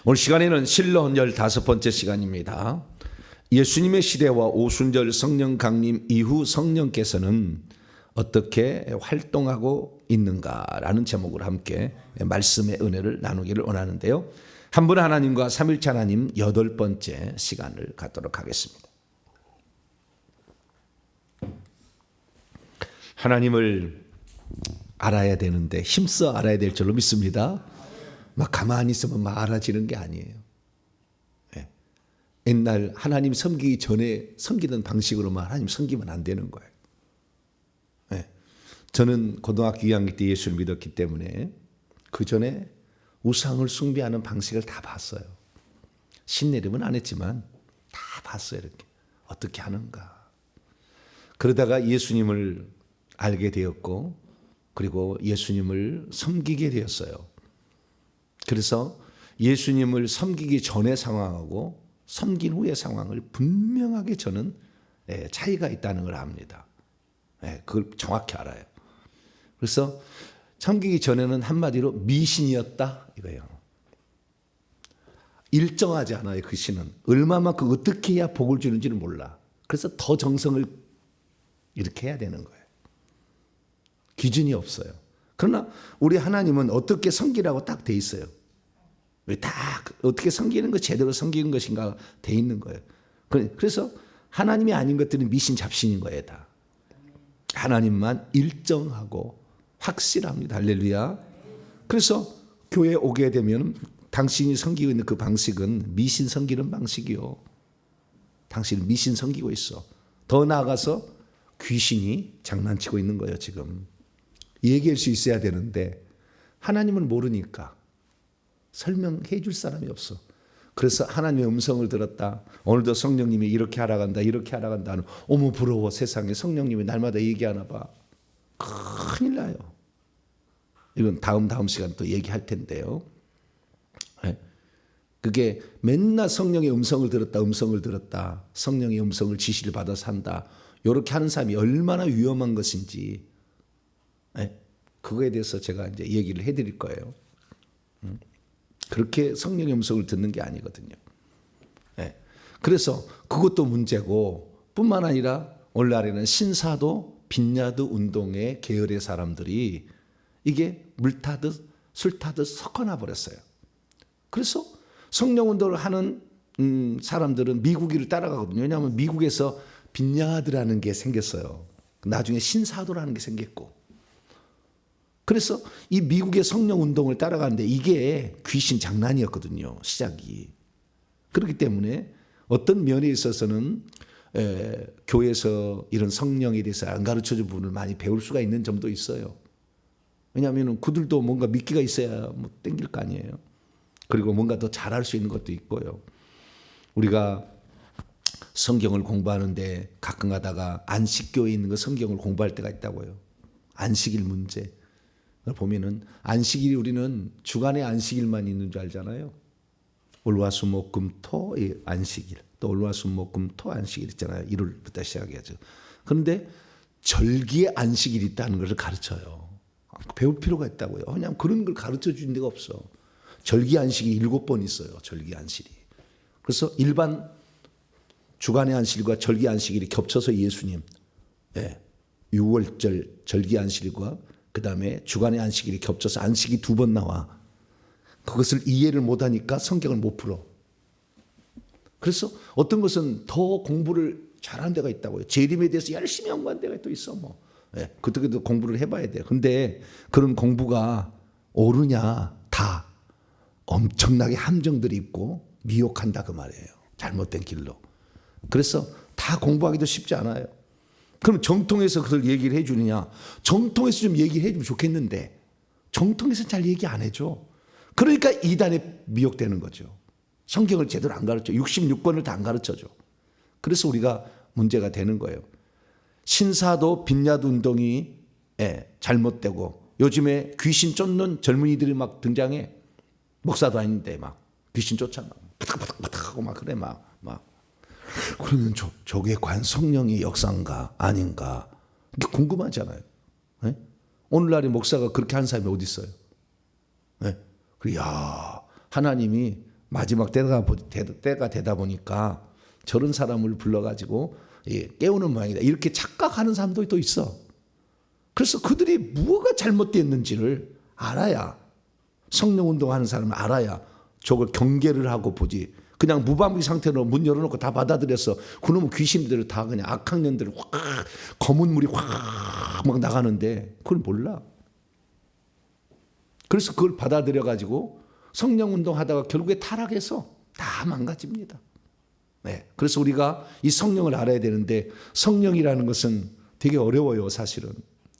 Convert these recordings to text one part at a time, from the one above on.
오늘 시간에는 실론 15번째 시간입니다. 예수님의 시대와 오순절 성령 강림 이후 성령께서는 어떻게 활동하고 있는가라는 제목으로 함께 말씀의 은혜를 나누기를 원하는데요. 한 분 하나님과 삼일체 하나님 8번째 시간을 갖도록 하겠습니다. 하나님을 알아야 되는데 힘써 알아야 될 줄로 믿습니다. 막 가만히 있으면 막 알아지는 게 아니에요. 네. 옛날 하나님 섬기기 전에 섬기던 방식으로만 하나님 섬기면 안 되는 거예요. 네. 저는 고등학교 2학년 때 예수를 믿었기 때문에 그 전에 우상을 숭배하는 방식을 다 봤어요. 신내림은 안 했지만 다 봤어요. 이렇게 어떻게 하는가. 그러다가 예수님을 알게 되었고 그리고 예수님을 섬기게 되었어요. 그래서 예수님을 섬기기 전의 상황하고 섬긴 후의 상황을 분명하게 저는 차이가 있다는 걸 압니다. 그걸 정확히 알아요. 그래서 섬기기 전에는 한마디로 미신이었다 이거예요. 일정하지 않아요. 그 신은. 얼마만큼 어떻게 해야 복을 주는지는 몰라. 그래서 더 정성을 이렇게 해야 되는 거예요. 기준이 없어요. 그러나 우리 하나님은 어떻게 섬기라고 딱 돼 있어요. 다 어떻게 섬기는 것 제대로 섬기는 것인가 돼 있는 거예요. 그래서 하나님이 아닌 것들은 미신 잡신인 거예요. 다. 하나님만 일정하고 확실합니다. 할렐루야. 그래서 교회에 오게 되면 당신이 섬기고 있는 그 방식은 미신 섬기는 방식이요. 당신은 미신 섬기고 있어. 더 나아가서 귀신이 장난치고 있는 거예요. 지금. 얘기할 수 있어야 되는데 하나님은 모르니까 설명해 줄 사람이 없어. 그래서 하나님의 음성을 들었다. 오늘도 성령님이 이렇게 하라 간다. 이렇게 하라 간다. 어머 부러워. 세상에 성령님이 날마다 얘기하나 봐. 큰일 나요. 이건 다음 시간 또 얘기할 텐데요. 그게 맨날 성령의 음성을 들었다. 성령의 음성을 지시를 받아서 한다. 이렇게 하는 사람이 얼마나 위험한 것인지 그거에 대해서 제가 이제 얘기를 해드릴 거예요. 그렇게 성령의 음성을 듣는 게 아니거든요. 그래서 그것도 문제고 뿐만 아니라 오늘날에는 신사도 빈야드 운동의 계열의 사람들이 이게 물 타듯 술 타듯 섞어놔 버렸어요. 그래서 성령 운동을 하는 사람들은 미국이를 따라가거든요. 왜냐하면 미국에서 빈야드라는 게 생겼어요. 나중에 신사도라는 게 생겼고. 그래서 이 미국의 성령 운동을 따라가는데 이게 귀신 장난이었거든요. 시작이. 그렇기 때문에 어떤 면에 있어서는 교회에서 이런 성령에 대해서 안 가르쳐준 부분을 많이 배울 수가 있는 점도 있어요. 왜냐하면 그들도 뭔가 미끼가 있어야 뭐 땡길 거 아니에요. 그리고 뭔가 더 잘할 수 있는 것도 있고요. 우리가 성경을 공부하는데 가끔 가다가 안식교에 있는 거 성경을 공부할 때가 있다고요. 안식일 문제. 보면은 안식일이 우리는 주간의 안식일만 있는 줄 알잖아요. 월화수목금토 안식일, 또 월화수목금토 안식일 있잖아요. 1월부터 시작해야죠. 그런데 절기의 안식일이 있다는 것을 가르쳐요. 배울 필요가 있다고요. 그냥 그런 걸 가르쳐 준 데가 없어. 절기 안식이 7번 있어요. 절기 안식이. 그래서 일반 주간의 안식일과 절기 안식일이 겹쳐서 예수님 6월절 절기 안식일과 그 다음에 주간의 안식일이 겹쳐서 안식이 2번 나와. 그것을 이해를 못하니까 성경을 못 풀어. 그래서 어떤 것은 더 공부를 잘하는 데가 있다고요. 재림에 대해서 열심히 연구한 데가 또 있어. 그때도 공부를 해봐야 돼요. 근데 그런 공부가 옳으냐 다 엄청나게 함정들이 있고 미혹한다 그 말이에요. 잘못된 길로. 그래서 다 공부하기도 쉽지 않아요. 그럼 정통에서 그걸 얘기를 해주느냐? 정통에서 좀 얘기를 해주면 좋겠는데 정통에서 잘 얘기 안 해줘. 그러니까 이단에 미혹되는 거죠. 성경을 제대로 안 가르쳐. 66권을 다 안 가르쳐줘. 그래서 우리가 문제가 되는 거예요. 신사도 빈야드 운동이 잘못되고 요즘에 귀신 쫓는 젊은이들이 막 등장해. 목사도 아닌데 막 귀신 쫓아 막 바닥바닥바닥 하고 막 그래 막. 그러면 저게 과연 성령의 역사인가 아닌가 궁금하잖아요. 오늘날의 목사가 그렇게 한 사람이 어디 있어요? 야 하나님이 마지막 때가 되다 보니까 저런 사람을 불러가지고 깨우는 모양이다. 이렇게 착각하는 사람도 또 있어. 그래서 그들이 뭐가 잘못됐는지를 알아야, 성령 운동하는 사람은 알아야 저걸 경계를 하고 보지. 그냥 무방비 상태로 문 열어놓고 다 받아들여서 그놈의 귀신들을 다 그냥 악학년들을 확, 검은 물이 확 막 나가는데 그걸 몰라. 그래서 그걸 받아들여가지고 성령 운동하다가 결국에 타락해서 다 망가집니다. 네. 그래서 우리가 이 성령을 알아야 되는데, 성령이라는 것은 되게 어려워요. 사실은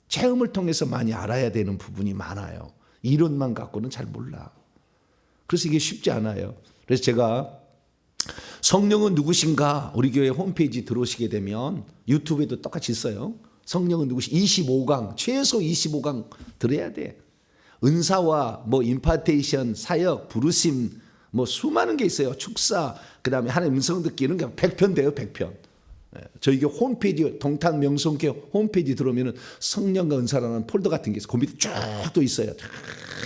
체험을 통해서 많이 알아야 되는 부분이 많아요. 이론만 갖고는 잘 몰라. 그래서 이게 쉽지 않아요. 그래서 제가 성령은 누구신가, 우리 교회 홈페이지 들어오시게 되면 유튜브에도 똑같이 있어요. 성령은 누구시 25강, 최소 25강 들어야 돼. 은사와 뭐 임파테이션, 사역, 부르심, 뭐 수많은 게 있어요. 축사, 그다음에 하나님 음성 듣기, 이런 게 100편 돼요. 100편. 저희 교회 홈페이지, 동탄 명성교회 홈페이지 들어오면은 성령과 은사라는 폴더 같은 게 있어요. 그 밑에 쭉 또 있어요. 쫙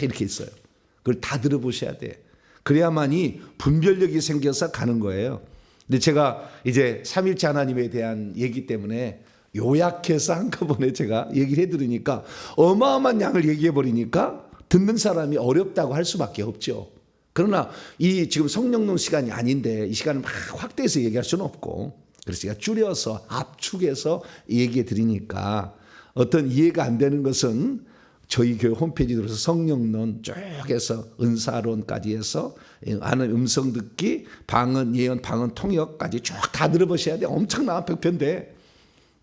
이렇게 있어요. 그걸 다 들어보셔야 돼. 그래야만이 분별력이 생겨서 가는 거예요. 근데 제가 이제 삼일째 하나님에 대한 얘기 때문에 요약해서 한꺼번에 제가 얘기를 해드리니까 어마어마한 양을 얘기해버리니까 듣는 사람이 어렵다고 할 수밖에 없죠. 그러나 이 지금 성령론 시간이 아닌데 이 시간을 막 확대해서 얘기할 수는 없고, 그래서 제가 줄여서 압축해서 얘기해 드리니까 어떤 이해가 안 되는 것은 저희 교회 홈페이지 들어서 성령론 쭉 해서 은사론까지 해서 아는 음성 듣기, 방언, 예언, 방언, 통역까지 쭉 다 들어보셔야 돼. 엄청나 100편대.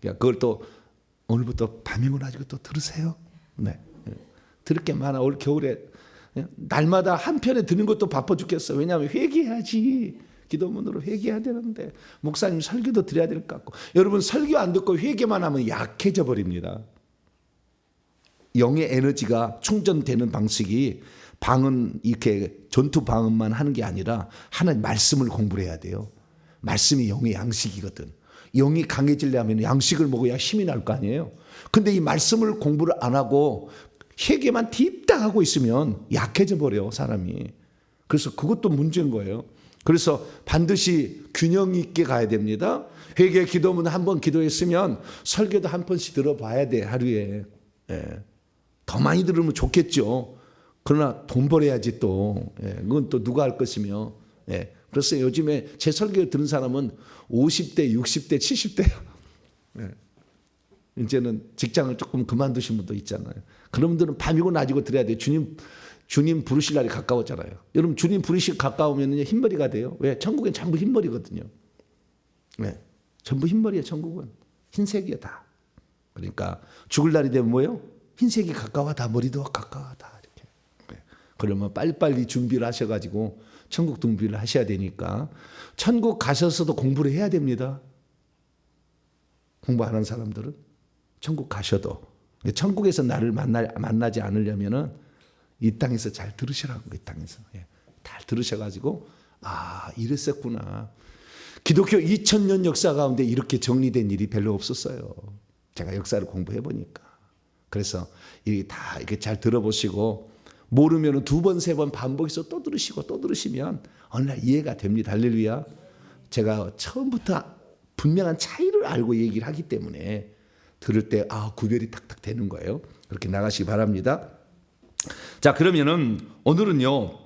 그걸 또 오늘부터 밤이고 가지고 또 들으세요. 네, 들을 게 많아. 올 겨울에 날마다 한 편에 듣는 것도 바빠 죽겠어. 왜냐하면 회개해야지. 기도문으로 회개해야 되는데 목사님 설교도 드려야 될 것 같고, 여러분 설교 안 듣고 회개만 하면 약해져 버립니다. 영의 에너지가 충전되는 방식이 방언, 이렇게 전투 방언만 하는 게 아니라 하나님 말씀을 공부를 해야 돼요. 말씀이 영의 양식이거든. 영이 강해지려면 양식을 먹어야 힘이 날 거 아니에요. 근데 이 말씀을 공부를 안 하고 회개만 딥다 하고 있으면 약해져 버려 사람이. 그래서 그것도 문제인 거예요. 그래서 반드시 균형 있게 가야 됩니다. 회개 기도문 한 번 기도했으면 설교도 한 번씩 들어봐야 돼, 하루에. 더 많이 들으면 좋겠죠. 그러나 돈 벌어야지 또. 그건 또 누가 할 것이며. 그래서 요즘에 제 설교 들은 사람은 50대, 60대, 70대야. 이제는 직장을 조금 그만두신 분도 있잖아요. 그런 분들은 밤이고 낮이고 들어야 돼요. 주님 부르실 날이 가까웠잖아요. 여러분 주님 부르실 가까우면 흰머리가 돼요. 왜? 천국엔 전부 흰머리거든요. 전부 흰머리야. 천국은 흰색이야 다. 그러니까 죽을 날이 되면 뭐예요? 흰색이 가까워다, 머리도 가까워다. 이렇게. 그러면 빨리빨리 준비를 하셔가지고 천국 준비를 하셔야 되니까 천국 가셔서도 공부를 해야 됩니다. 공부 안 하는 사람들은 천국 가셔도, 천국에서 나를 만나지 않으려면은 이 땅에서 잘 들으시라고. 이 땅에서 잘 들으셔가지고 이랬었구나. 기독교 2000년 역사 가운데 이렇게 정리된 일이 별로 없었어요. 제가 역사를 공부해 보니까. 그래서 이 다 이렇게 잘 들어보시고, 모르면 두 번, 세 번 반복해서 또 들으시고 또 들으시면 어느 날 이해가 됩니다. 할렐루야. 제가 처음부터 분명한 차이를 알고 얘기를 하기 때문에 들을 때 구별이 탁탁 되는 거예요. 그렇게 나가시기 바랍니다. 자, 그러면은 오늘은요,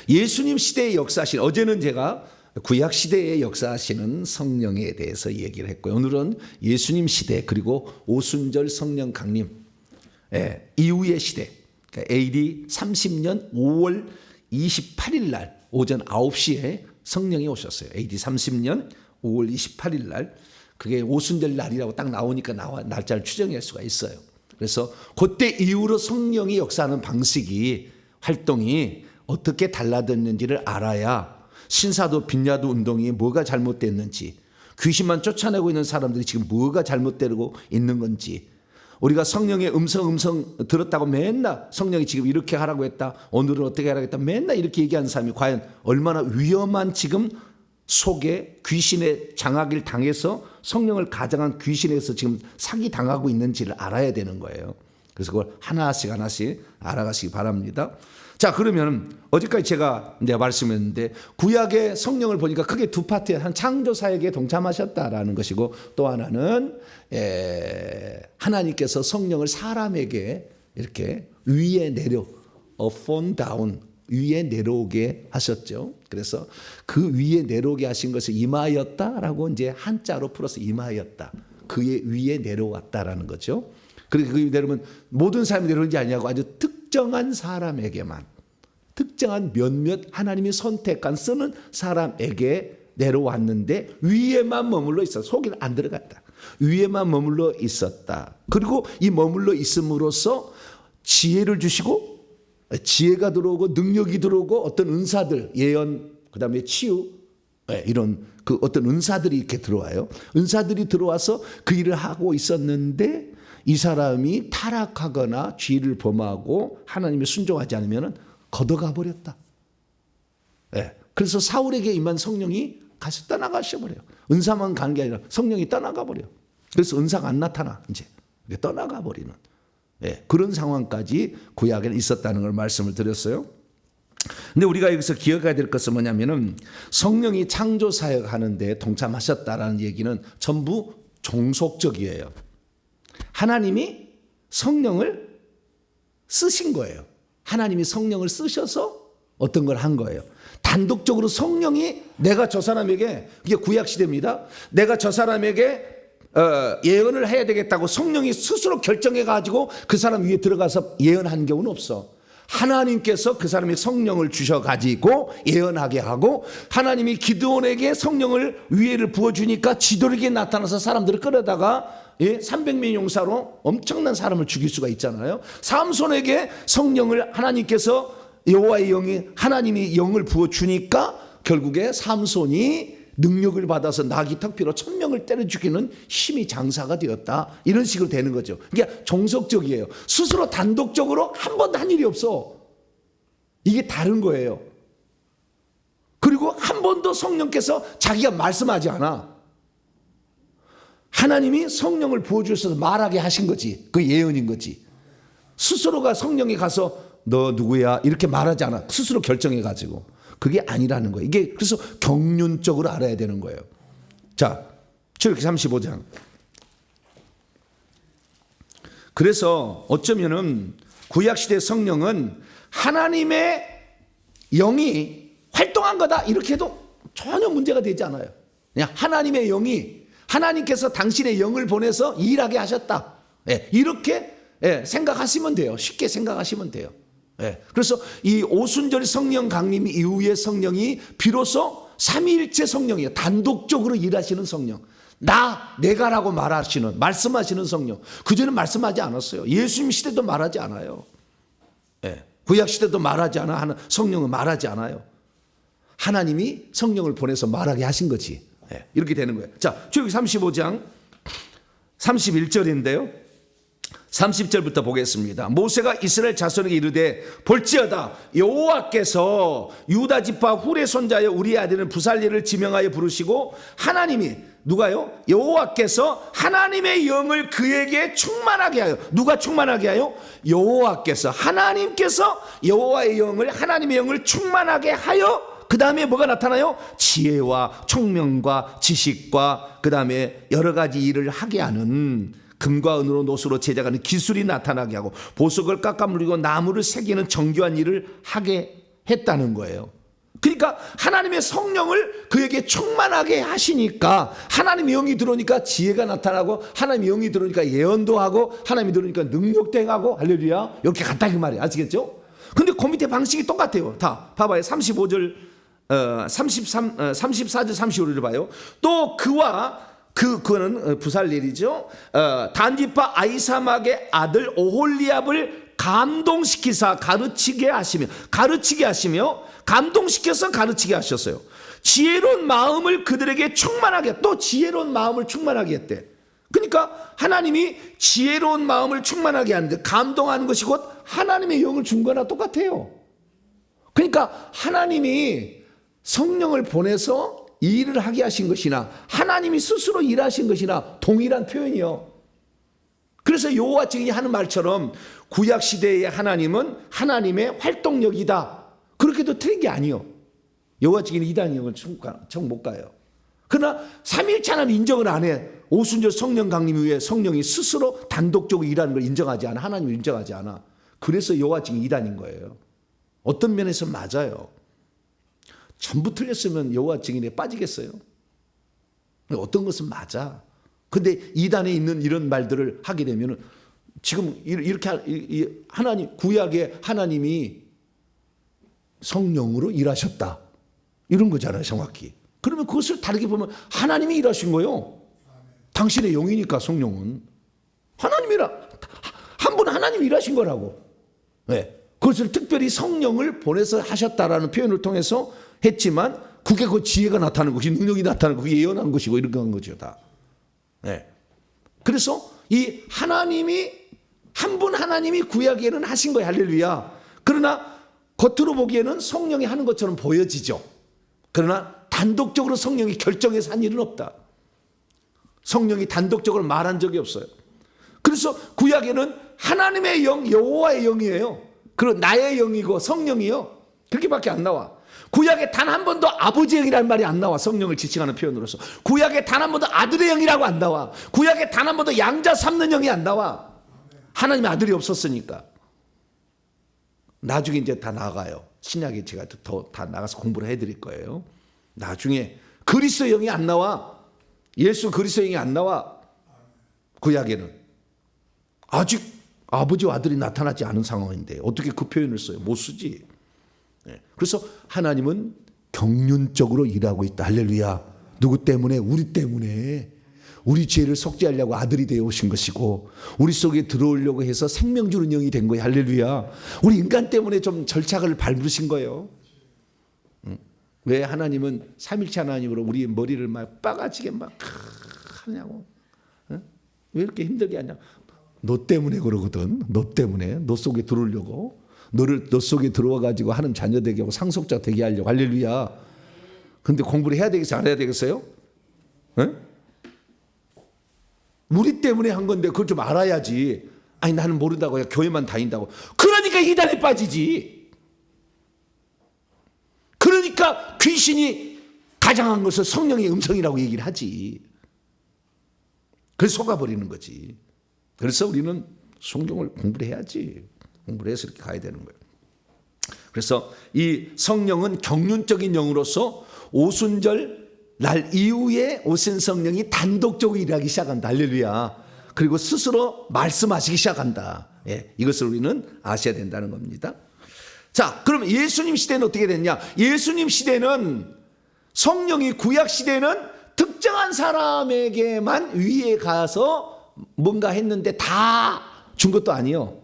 예수님 시대의 역사하신, 어제는 제가 구약 시대의 역사하시는 성령에 대해서 얘기를 했고요. 오늘은 예수님 시대, 그리고 오순절 성령 강림 이후의 시대, 그러니까 AD 30년 5월 28일 날 오전 9시에 성령이 오셨어요. AD 30년 5월 28일 날, 그게 오순절 날이라고 딱 나오니까 날짜를 추정할 수가 있어요. 그래서 그때 이후로 성령이 역사하는 방식이, 활동이 어떻게 달라졌는지를 알아야 신사도 빈야도 운동이 뭐가 잘못됐는지, 귀신만 쫓아내고 있는 사람들이 지금 뭐가 잘못되고 있는 건지, 우리가 성령의 음성 들었다고 맨날 성령이 지금 이렇게 하라고 했다, 오늘은 어떻게 하라고 했다, 맨날 이렇게 얘기하는 사람이 과연 얼마나 위험한 지금 속에 귀신의 장악을 당해서 성령을 가장한 귀신에서 지금 사기 당하고 있는지를 알아야 되는 거예요. 그래서 그걸 하나씩 알아가시기 바랍니다. 자, 그러면 어제까지 제가 말씀했는데 구약의 성령을 보니까 크게 두 파트에 한 창조 사역에 동참하셨다라는 것이고 또 하나는 하나님께서 성령을 사람에게 이렇게 위에 fall down 위에 내려오게 하셨죠. 그래서 그 위에 내려오게 하신 것을 임하였다라고 이제 한자로 풀어서 임하였다. 그의 위에 내려왔다라는 거죠. 그리고 그 내려오면 모든 사람이 내려오는 게 아니고 아주 특정한 사람에게만 특정한 몇몇 하나님이 선택한 쓰는 사람에게 내려왔는데 위에만 머물러 있어. 속에는 안 들어갔다. 위에만 머물러 있었다. 그리고 이 머물러 있음으로써 지혜를 주시고 지혜가 들어오고 능력이 들어오고 어떤 은사들 예언 그다음에 치유 이런 그 어떤 은사들이 이렇게 들어와요. 은사들이 들어와서 그 일을 하고 있었는데 이 사람이 타락하거나 죄를 범하고 하나님이 순종하지 않으면 걷어가 버렸다. 그래서 사울에게 임한 성령이 가서 떠나가셔 버려요. 은사만 가는 게 아니라 성령이 떠나가 버려. 그래서 은사가 안 나타나 이제 떠나가 버리는 그런 상황까지 구약에는 있었다는 걸 말씀을 드렸어요. 근데 우리가 여기서 기억해야 될 것은 뭐냐면은 성령이 창조 사역하는데 동참하셨다라는 얘기는 전부 종속적이에요. 하나님이 성령을 쓰신 거예요. 하나님이 성령을 쓰셔서 어떤 걸 한 거예요. 단독적으로 성령이 내가 저 사람에게 이게 구약 시대입니다. 내가 저 사람에게 예언을 해야 되겠다고 성령이 스스로 결정해 가지고 그 사람 위에 들어가서 예언한 경우는 없어. 하나님께서 그 사람이 성령을 주셔 가지고 예언하게 하고 하나님이 기드온에게 성령을 위에를 부어주니까 지도력에 나타나서 사람들을 끌어다가 300명 용사로 엄청난 사람을 죽일 수가 있잖아요. 삼손에게 성령을 하나님께서 여호와의 영이 하나님이 영을 부어주니까 결국에 삼손이 능력을 받아서 나귀 턱피로 1000명을 때려 죽이는 힘이 장사가 되었다. 이런 식으로 되는 거죠. 그러니까 종속적이에요. 스스로 단독적으로 한 번도 한 일이 없어. 이게 다른 거예요. 그리고 한 번도 성령께서 자기가 말씀하지 않아. 하나님이 성령을 부어주셔서 말하게 하신 거지. 그 예언인 거지. 스스로가 성령이 가서 너 누구야 이렇게 말하지 않아. 스스로 결정해가지고. 그게 아니라는 거예요. 이게 그래서 경륜적으로 알아야 되는 거예요. 자, 출애굽기 35장. 그래서 어쩌면은 구약시대 성령은 하나님의 영이 활동한 거다 이렇게 해도 전혀 문제가 되지 않아요. 그냥 하나님의 영이 하나님께서 당신의 영을 보내서 일하게 하셨다. 이렇게 생각하시면 돼요. 쉽게 생각하시면 돼요. 그래서 이 오순절 성령 강림 이후의 성령이 비로소 삼위일체 성령이에요. 단독적으로 일하시는 성령. 내가라고 말씀하시는 성령. 그전에는 말씀하지 않았어요. 예수님 시대도 말하지 않아요. 구약 시대도 말하지 않아. 성령은 말하지 않아요. 하나님이 성령을 보내서 말하게 하신 거지. 이렇게 되는 거예요. 자, 출애굽기 35장 31절인데요. 30절부터 보겠습니다. 모세가 이스라엘 자손에게 이르되 볼지어다 여호와께서 유다 지파 훌의 손자여 우리 아들은 부살리를 지명하여 부르시고 하나님이 누가요? 여호와께서 하나님의 영을 그에게 충만하게 하여. 누가 충만하게 하여? 여호와께서 하나님께서 여호와의 영을 하나님의 영을 충만하게 하여 그 다음에 뭐가 나타나요? 지혜와 총명과 지식과 그 다음에 여러 가지 일을 하게 하는 금과 은으로 노수로 제작하는 기술이 나타나게 하고 보석을 깎아물리고 나무를 새기는 정교한 일을 하게 했다는 거예요. 그러니까 하나님의 성령을 그에게 충만하게 하시니까 하나님의 영이 들어오니까 지혜가 나타나고 하나님의 영이 들어오니까 예언도 하고 하나님이 들어오니까 능력도 행하고 할렐루야 이렇게 갔다 그 말이에요. 아시겠죠? 근데 그 밑에 방식이 똑같아요. 다 봐봐요. 35절 34절 35절을 봐요. 또 그거는 부살렐이죠. 단지파 아이사막의 아들 오홀리압을 감동시키사 가르치게 하시며 감동시켜서 가르치게 하셨어요. 지혜로운 마음을 그들에게 충만하게 또 지혜로운 마음을 충만하게 했대. 그러니까 하나님이 지혜로운 마음을 충만하게 하는데 감동하는 것이 곧 하나님의 영을 준 거나 똑같아요. 그러니까 하나님이 성령을 보내서 일을 하게 하신 것이나 하나님이 스스로 일하신 것이나 동일한 표현이요. 그래서 여호와 증인이 하는 말처럼 구약 시대의 하나님은 하나님의 활동력이다. 그렇게도 틀린 게 아니요. 여호와 증인이 이단형을 청 못 가요. 그러나 삼일체 하나님 인정을 안 해. 오순절 성령 강림 후에 성령이 스스로 단독적으로 일하는 걸 인정하지 않아. 하나님을 인정하지 않아. 그래서 여호와 증인이 이단인 거예요. 어떤 면에서 맞아요. 전부 틀렸으면 여호와 증인에 빠지겠어요? 어떤 것은 맞아. 근데 이단에 있는 이런 말들을 하게 되면 지금 이렇게 하나님, 구약의 하나님이 성령으로 일하셨다. 이런 거잖아요, 정확히. 그러면 그것을 다르게 보면 하나님이 일하신 거예요. 당신의 영이니까 성령은. 하나님이라, 한 분 하나님이 일하신 거라고. 네. 그것을 특별히 성령을 보내서 하셨다라는 표현을 통해서 했지만 그게 그 지혜가 나타나는 것이 능력이 나타나는 그게 예언한 것이고 이렇게 한 거죠, 다. 네. 그래서 이 하나님이 한 분 하나님이 구약에는 하신 거예요. 할렐루야. 그러나 겉으로 보기에는 성령이 하는 것처럼 보여지죠. 그러나 단독적으로 성령이 결정해서 한 일은 없다. 성령이 단독적으로 말한 적이 없어요. 그래서 구약에는 하나님의 영, 여호와의 영이에요. 그리고 나의 영이고 성령이요. 그렇게밖에 안 나와. 구약에 단 한 번도 아버지의 영이라는 말이 안 나와. 성령을 지칭하는 표현으로서. 구약에 단 한 번도 아들의 영이라고 안 나와. 구약에 단 한 번도 양자 삼는 영이 안 나와. 하나님의 아들이 없었으니까. 나중에 이제 다 나가요. 신약에 제가 더 다 나가서 공부를 해드릴 거예요. 나중에 그리스도의 영이 안 나와. 예수 그리스도의 영이 안 나와. 구약에는. 아직 아버지와 아들이 나타나지 않은 상황인데 어떻게 그 표현을 써요? 못 쓰지. 그래서 하나님은 경륜적으로 일하고 있다. 할렐루야. 누구 때문에? 우리 때문에. 우리 죄를 속죄하려고 아들이 되어 오신 것이고 우리 속에 들어오려고 해서 생명 주는 영이 된 거예요. 할렐루야. 우리 인간 때문에 좀 절차를 밟으신 거예요. 왜 하나님은 삼일체 하나님으로 우리 머리를 막 빠가지게 막 하냐고. 왜 이렇게 힘들게 하냐. 너 때문에 그러거든. 너 때문에. 너 속에 들어오려고. 너 속에 들어와가지고 하나님 자녀 되게 하고 상속자 되게 하려고. 할렐루야. 근데 공부를 해야 되겠어요? 안 해야 되겠어요? 우리 때문에 한 건데 그걸 좀 알아야지. 아니 나는 모른다고. 교회만 다닌다고. 그러니까 이단에 빠지지. 그러니까 귀신이 가장한 것을 성령의 음성이라고 얘기를 하지. 그래서 속아버리는 거지. 그래서 우리는 성경을 공부를 해야지. 공부를 해서 이렇게 가야 되는 거예요. 그래서 이 성령은 경륜적인 영으로서 오순절 날 이후에 오신 성령이 단독적으로 일하기 시작한다. 할렐루야. 그리고 스스로 말씀하시기 시작한다. 예, 이것을 우리는 아셔야 된다는 겁니다. 자, 그럼 예수님 시대는 어떻게 됐냐? 예수님 시대는 성령이 구약 시대는 특정한 사람에게만 위에 가서 뭔가 했는데 다 준 것도 아니요.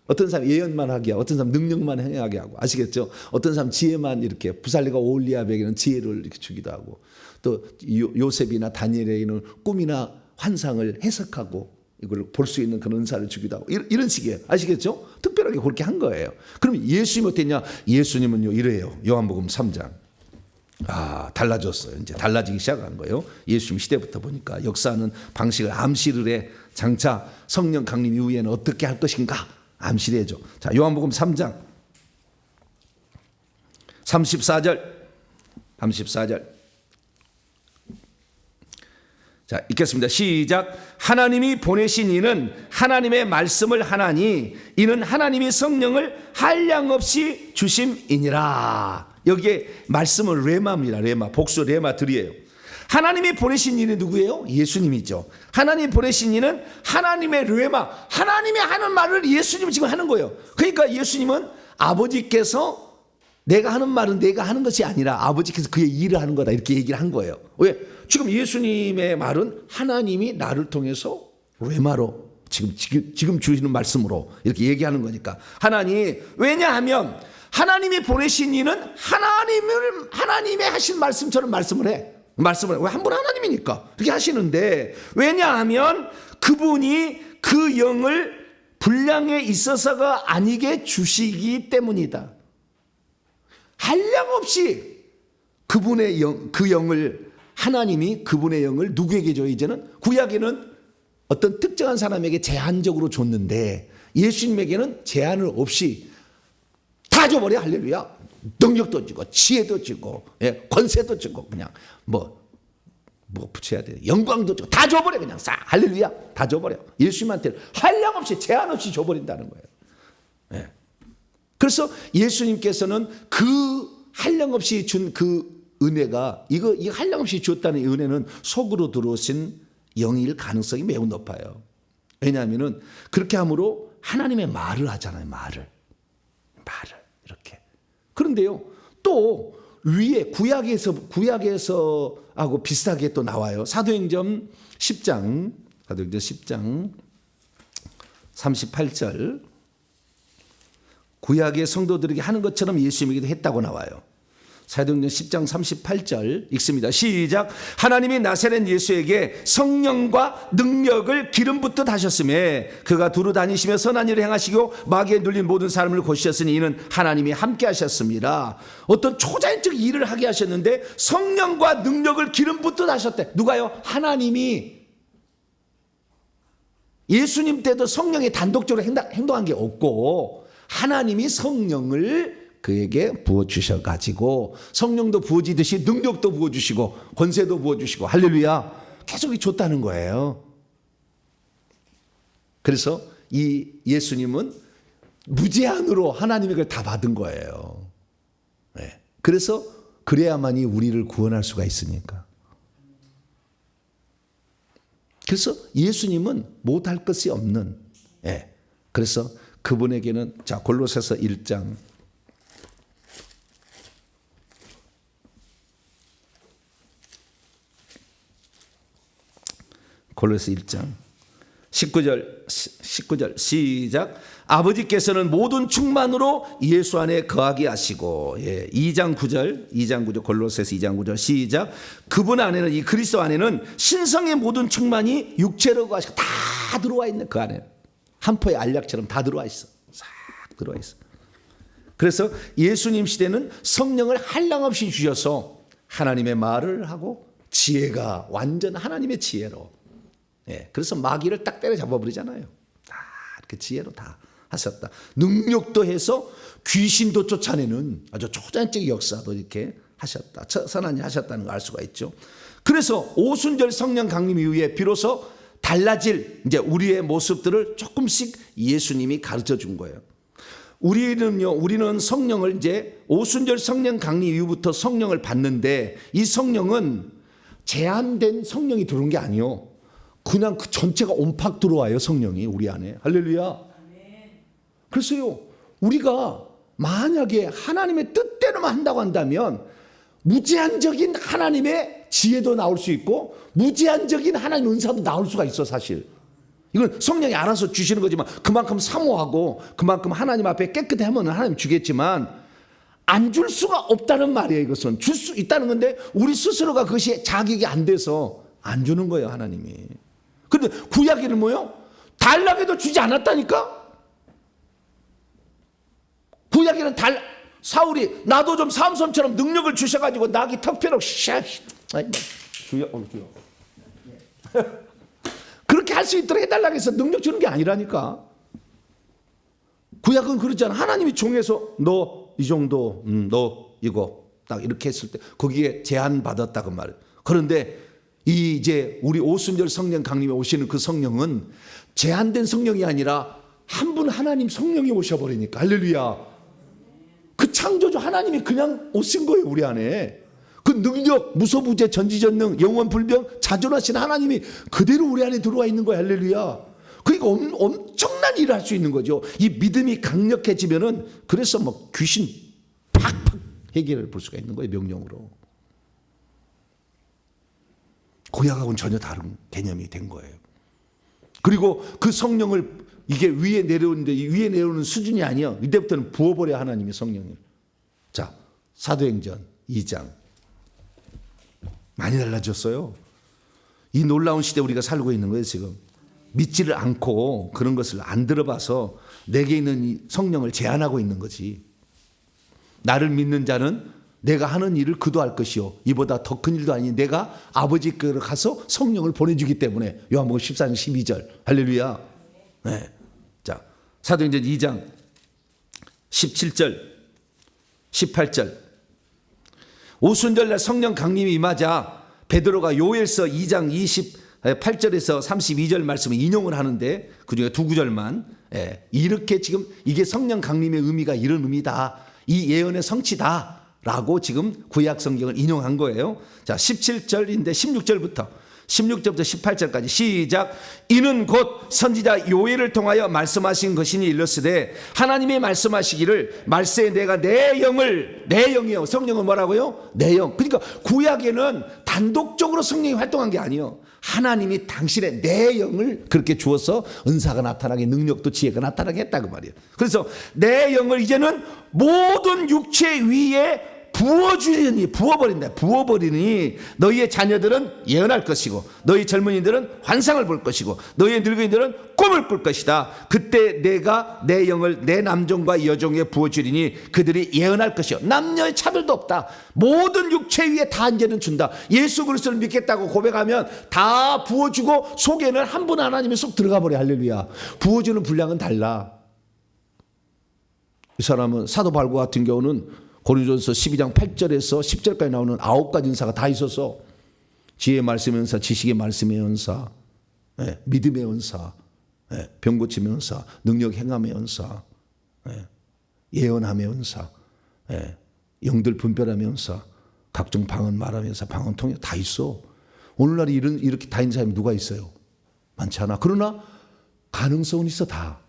어떤 사람 예언만 하게 하고 어떤 사람 능력만 행하게 하고 아시겠죠? 어떤 사람 지혜만 이렇게 부살레가 오홀리압에게는 지혜를 이렇게 주기도 하고 또 요셉이나 다니엘에게는 꿈이나 환상을 해석하고 이걸 볼 수 있는 그런 은사를 주기도 하고 이런 식이에요. 아시겠죠? 특별하게 그렇게 한 거예요. 그럼 예수님이 어땠냐? 예수님은요 이래요. 요한복음 3장. 달라졌어요. 이제 달라지기 시작한 거예요. 예수님 시대부터 보니까 역사하는 방식을 암시를 해. 장차 성령 강림 이후에는 어떻게 할 것인가 암시를 해줘. 자, 요한복음 3장 34절. 자, 읽겠습니다. 시작. 하나님이 보내신 이는 하나님의 말씀을 하나니 이는 하나님이 성령을 한량없이 주심이니라. 여기에 말씀은 레마입니다. 레마. 복수 레마들이에요. 하나님이 보내신 이는 누구예요? 예수님이죠. 하나님이 보내신 이는 하나님의 레마. 하나님이 하는 말을 예수님은 지금 하는 거예요. 그러니까 예수님은 아버지께서 내가 하는 말은 내가 하는 것이 아니라 아버지께서 그의 일을 하는 거다. 이렇게 얘기를 한 거예요. 왜? 지금 예수님의 말은 하나님이 나를 통해서 레마로 지금 주시는 말씀으로 이렇게 얘기하는 거니까. 하나님, 왜냐하면 하나님이 보내신 이는 하나님의 하신 말씀처럼 말씀을 해. 왜? 한 분 하나님이니까 그렇게 하시는데 왜냐하면 그분이 그 영을 분량에 있어서가 아니게 주시기 때문이다. 한량없이 그분의 영, 그 영을 하나님이 그분의 영을 누구에게 줘요? 이제는 구약에는 어떤 특정한 사람에게 제한적으로 줬는데 예수님에게는 제한을 없이 다 줘버려. 할렐루야. 능력도 주고 지혜도 주고 권세도 주고 그냥 뭐 붙여야 돼. 영광도 주고 다 줘버려. 그냥 싹. 할렐루야. 다 줘버려. 예수님한테 한량없이 제한 없이 줘버린다는 거예요. 그래서 예수님께서는 그 한량없이 준 그 은혜가 이 한량없이 주었다는 은혜는 속으로 들어오신 영일 가능성이 매우 높아요. 왜냐하면은 그렇게 함으로 하나님의 말을 하잖아요. 말을 이렇게. 그런데요, 또 위에 구약에서 하고 비슷하게 또 나와요. 사도행전 10장 38절. 구약의 성도들에게 하는 것처럼 예수님에게도 했다고 나와요. 사도행전 10장 38절 읽습니다. 시작. 하나님이 나사렛 예수에게 성령과 능력을 기름 붓듯 하셨음에 그가 두루 다니시며 선한 일을 행하시고 마귀에 눌린 모든 사람을 고치셨으니 이는 하나님이 함께 하셨습니다. 어떤 초자연적 일을 하게 하셨는데 성령과 능력을 기름 붓듯 하셨대. 누가요? 하나님이. 예수님 때도 성령이 단독적으로 행동한 게 없고 하나님이 성령을 그에게 부어주셔가지고 성령도 부어지듯이 능력도 부어주시고 권세도 부어주시고 할렐루야 계속 줬다는 거예요. 그래서 이 예수님은 무제한으로 하나님의 걸 다 받은 거예요. 그래서 그래야만이 우리를 구원할 수가 있으니까. 그래서 예수님은 못할 것이 없는. 그래서 그분에게는 자 골로새서 1장 골로새 1장 19절 시작. 아버지께서는 모든 충만으로 예수 안에 거하게 하시고 2장 9절 골로새서 2장 9절 시작. 그분 안에는 이 그리스도 안에는 신성의 모든 충만이 육체로 거하시고 다 들어와 있는 그 안에 한 포의 알약처럼 다 들어와 있어. 싹 들어와 있어. 그래서 예수님 시대는 성령을 한량없이 주셔서 하나님의 말을 하고 지혜가 완전 하나님의 지혜로 그래서 마귀를 딱 때려잡아 버리잖아요. 다 이렇게 지혜로 다 하셨다. 능력도 해서 귀신도 쫓아내는 아주 초자연적 역사도 이렇게 하셨다. 선한 일 하셨다는 걸 알 수가 있죠. 그래서 오순절 성령 강림 이후에 비로소 달라질 이제 우리의 모습들을 조금씩 예수님이 가르쳐 준 거예요. 우리는 성령을 이제 오순절 성령 강림 이후부터 성령을 받는데 이 성령은 제한된 성령이 들어온 게 아니요. 그냥 그 전체가 온팍 들어와요. 성령이 우리 안에. 할렐루야. 그래서요 우리가 만약에 하나님의 뜻대로만 한다고 한다면 무제한적인 하나님의 지혜도 나올 수 있고 무제한적인 하나님의 은사도 나올 수가 있어. 사실 이건 성령이 알아서 주시는 거지만 그만큼 사모하고 그만큼 하나님 앞에 깨끗해 하면 하나님 주겠지만 안 줄 수가 없다는 말이에요. 이것은 줄 수 있다는 건데 우리 스스로가 그것이 자격이 안 돼서 안 주는 거예요. 하나님이. 그런데 구약에는 뭐요? 달라고 주지 않았다니까. 구약에는 사울이 나도 좀 삼손처럼 능력을 주셔가지고 나귀 턱뼈로 주여. 그렇게 할 수 있도록 해달라고 해서 능력 주는 게 아니라니까. 구약은 그렇잖아. 하나님이 종에서 너 이 정도 너 이거 딱 이렇게 했을 때 거기에 제한 받았다고 말이에요. 그런데 이제 우리 오순절 성령 강림에 오시는 그 성령은 제한된 성령이 아니라 한 분 하나님 성령이 오셔버리니까 할렐루야. 그 창조주 하나님이 그냥 오신 거예요. 우리 안에 그 능력 무소부재 전지전능 영원불변 자존하신 하나님이 그대로 우리 안에 들어와 있는 거예요. 할렐루야. 그러니까 엄청난 일을 할 수 있는 거죠. 이 믿음이 강력해지면은 그래서 뭐 귀신 팍팍 해결을 볼 수가 있는 거예요. 명령으로. 구약하고는 전혀 다른 개념이 된 거예요. 그리고 그 성령을 이게 위에 내려오는데 위에 내려오는 수준이 아니야. 이때부터는 부어버려 하나님이 성령을. 자, 사도행전 2장 많이 달라졌어요. 이 놀라운 시대 우리가 살고 있는 거예요. 지금 믿지를 않고 그런 것을 안 들어봐서 내게 있는 이 성령을 제한하고 있는 거지. 나를 믿는 자는 내가 하는 일을 그도 할 것이요 이보다 더 큰 일도 아니 내가 아버지께로 가서 성령을 보내주기 때문에. 요한복음 14장 12절 할렐루야. 네. 자, 사도행전 2장 17절 18절 오순절날 성령 강림이 임하자 베드로가 요엘서 2장 28절에서 32절 말씀을 인용을 하는데 그중에 두 구절만 이렇게 지금 이게 성령 강림의 의미가 이런 의미다. 이 예언의 성취다. 라고 지금 구약 성경을 인용한 거예요. 자, 17절인데 16절부터 18절까지 시작. 이는 곧 선지자 요엘을 통하여 말씀하신 것이니 일렀으되 하나님이 말씀하시기를 말세에 내가 내 영이요. 성령은 뭐라고요? 내 영. 그러니까 구약에는 단독적으로 성령이 활동한 게 아니에요. 하나님이 당신의 내 영을 그렇게 주어서 은사가 나타나게 능력도 지혜가 나타나게 했다고 말이에요. 그래서 내 영을 이제는 모든 육체 위에 부어버리니 너희의 자녀들은 예언할 것이고 너희 젊은이들은 환상을 볼 것이고 너희 늙은이들은 꿈을 꿀 것이다. 그때 내가 내 영을 내 남종과 여종에 부어주리니 그들이 예언할 것이요. 남녀의 차별도 없다. 모든 육체 위에 다 이제는 준다. 예수 그리스도를 믿겠다고 고백하면 다 부어주고 속에는 한 분 하나님이 쏙 들어가 버려. 할렐루야. 부어주는 분량은 달라. 이 사람은 사도 바울과 같은 경우는 고린도전서 12장 8절에서 10절까지 나오는 9가지 은사가 다 있어서 지혜의 말씀의 은사, 지식의 말씀의 은사, 믿음의 은사, 병 고침의 은사, 능력 행함의 은사, 예언함의 은사, 영들 분별함의 은사, 각종 방언 말함의 은사, 방언 통역 다 있어. 오늘날 이렇게 다 있는 사람이 누가 있어요? 많지 않아. 그러나 가능성은 있어. 다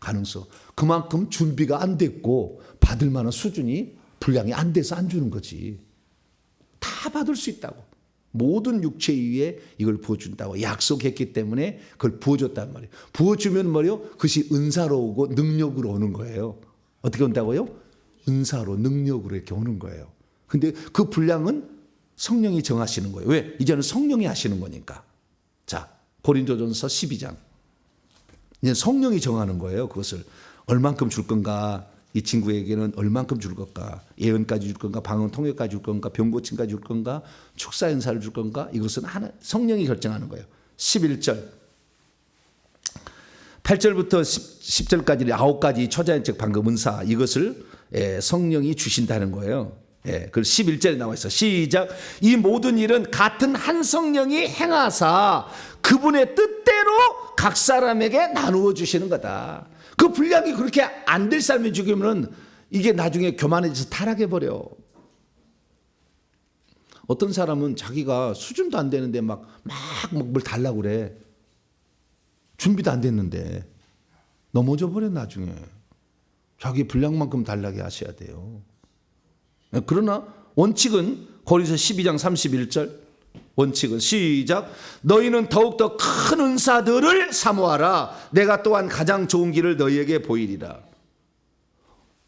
가능성. 그만큼 준비가 안 됐고 받을 만한 수준이 분량이 안 돼서 안 주는 거지. 다 받을 수 있다고. 모든 육체 위에 이걸 부어준다고 약속했기 때문에 그걸 부어줬단 말이에요. 부어주면 뭐요? 그것이 은사로 오고 능력으로 오는 거예요. 어떻게 온다고요? 은사로 능력으로 이렇게 오는 거예요. 근데 그 분량은 성령이 정하시는 거예요. 왜? 이제는 성령이 하시는 거니까. 자, 고린도전서 12장. 이제 성령이 정하는 거예요. 그것을 얼만큼 줄 건가, 이 친구에게는 얼만큼 줄 건가, 예언까지 줄 건가, 방언 통역까지 줄 건가, 병고침까지 줄 건가, 축사 연사를 줄 건가, 이것은 하나 성령이 결정하는 거예요. 11절 8절부터 10절까지 9가지 초자연적 방금 은사 이것을 성령이 주신다는 거예요. 그 11절에 나와 있어. 시작. 이 모든 일은 같은 한 성령이 행하사 그분의 뜻대로 각 사람에게 나누어 주시는 거다. 그 분량이 그렇게 안 될 사람이 죽이면 이게 나중에 교만해져서 타락해 버려. 어떤 사람은 자기가 수준도 안 되는데 막 뭘 달라고 그래. 준비도 안 됐는데 넘어져 버려. 나중에 자기 분량만큼 달라게 하셔야 돼요. 그러나 원칙은 고린도서 12장 31절 원칙은 시작. 너희는 더욱더 큰 은사들을 사모하라. 내가 또한 가장 좋은 길을 너희에게 보이리라.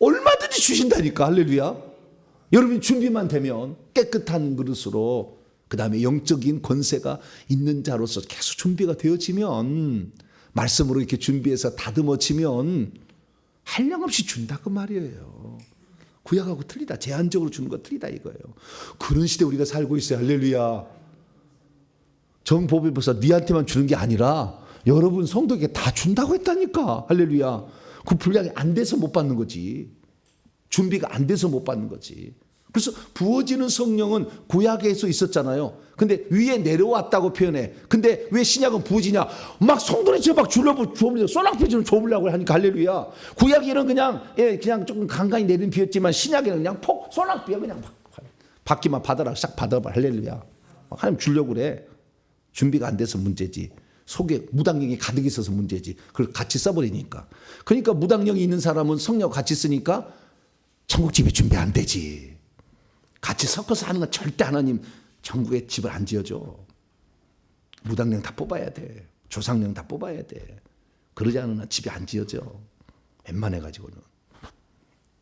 얼마든지 주신다니까. 할렐루야. 여러분 준비만 되면 깨끗한 그릇으로 그 다음에 영적인 권세가 있는 자로서 계속 준비가 되어지면 말씀으로 이렇게 준비해서 다듬어지면 한량없이 준다 그 말이에요. 구약하고 틀리다. 제한적으로 주는 거 틀리다 이거예요. 그런 시대에 우리가 살고 있어요. 할렐루야. 정법에 벌써 니한테만 주는 게 아니라 여러분 성도에게 다 준다고 했다니까. 할렐루야. 그 분량이 안 돼서 못 받는 거지. 준비가 안 돼서 못 받는 거지. 그래서 부어지는 성령은 구약에서 있었잖아요. 근데 위에 내려왔다고 표현해. 근데 왜 신약은 부어지냐? 막 성도한테 막 주려고 쏘락비처럼 줘보려고 하니까 할렐루야. 구약에는 그냥 조금 간간히 내리는 비였지만 신약에는 그냥 쏘락비야. 그냥 받기만 받아라. 싹 받아봐. 할렐루야. 하나님 주려고 그래. 준비가 안 돼서 문제지. 속에 무당령이 가득 있어서 문제지. 그걸 같이 써버리니까. 그러니까 무당령이 있는 사람은 성령 같이 쓰니까 천국집에 준비 안 되지. 같이 섞어서 하는 건 절대 하나님 천국의 집을 안 지어줘. 무당령 다 뽑아야 돼. 조상령 다 뽑아야 돼. 그러지 않으면 집이 안 지어져. 웬만해가지고는.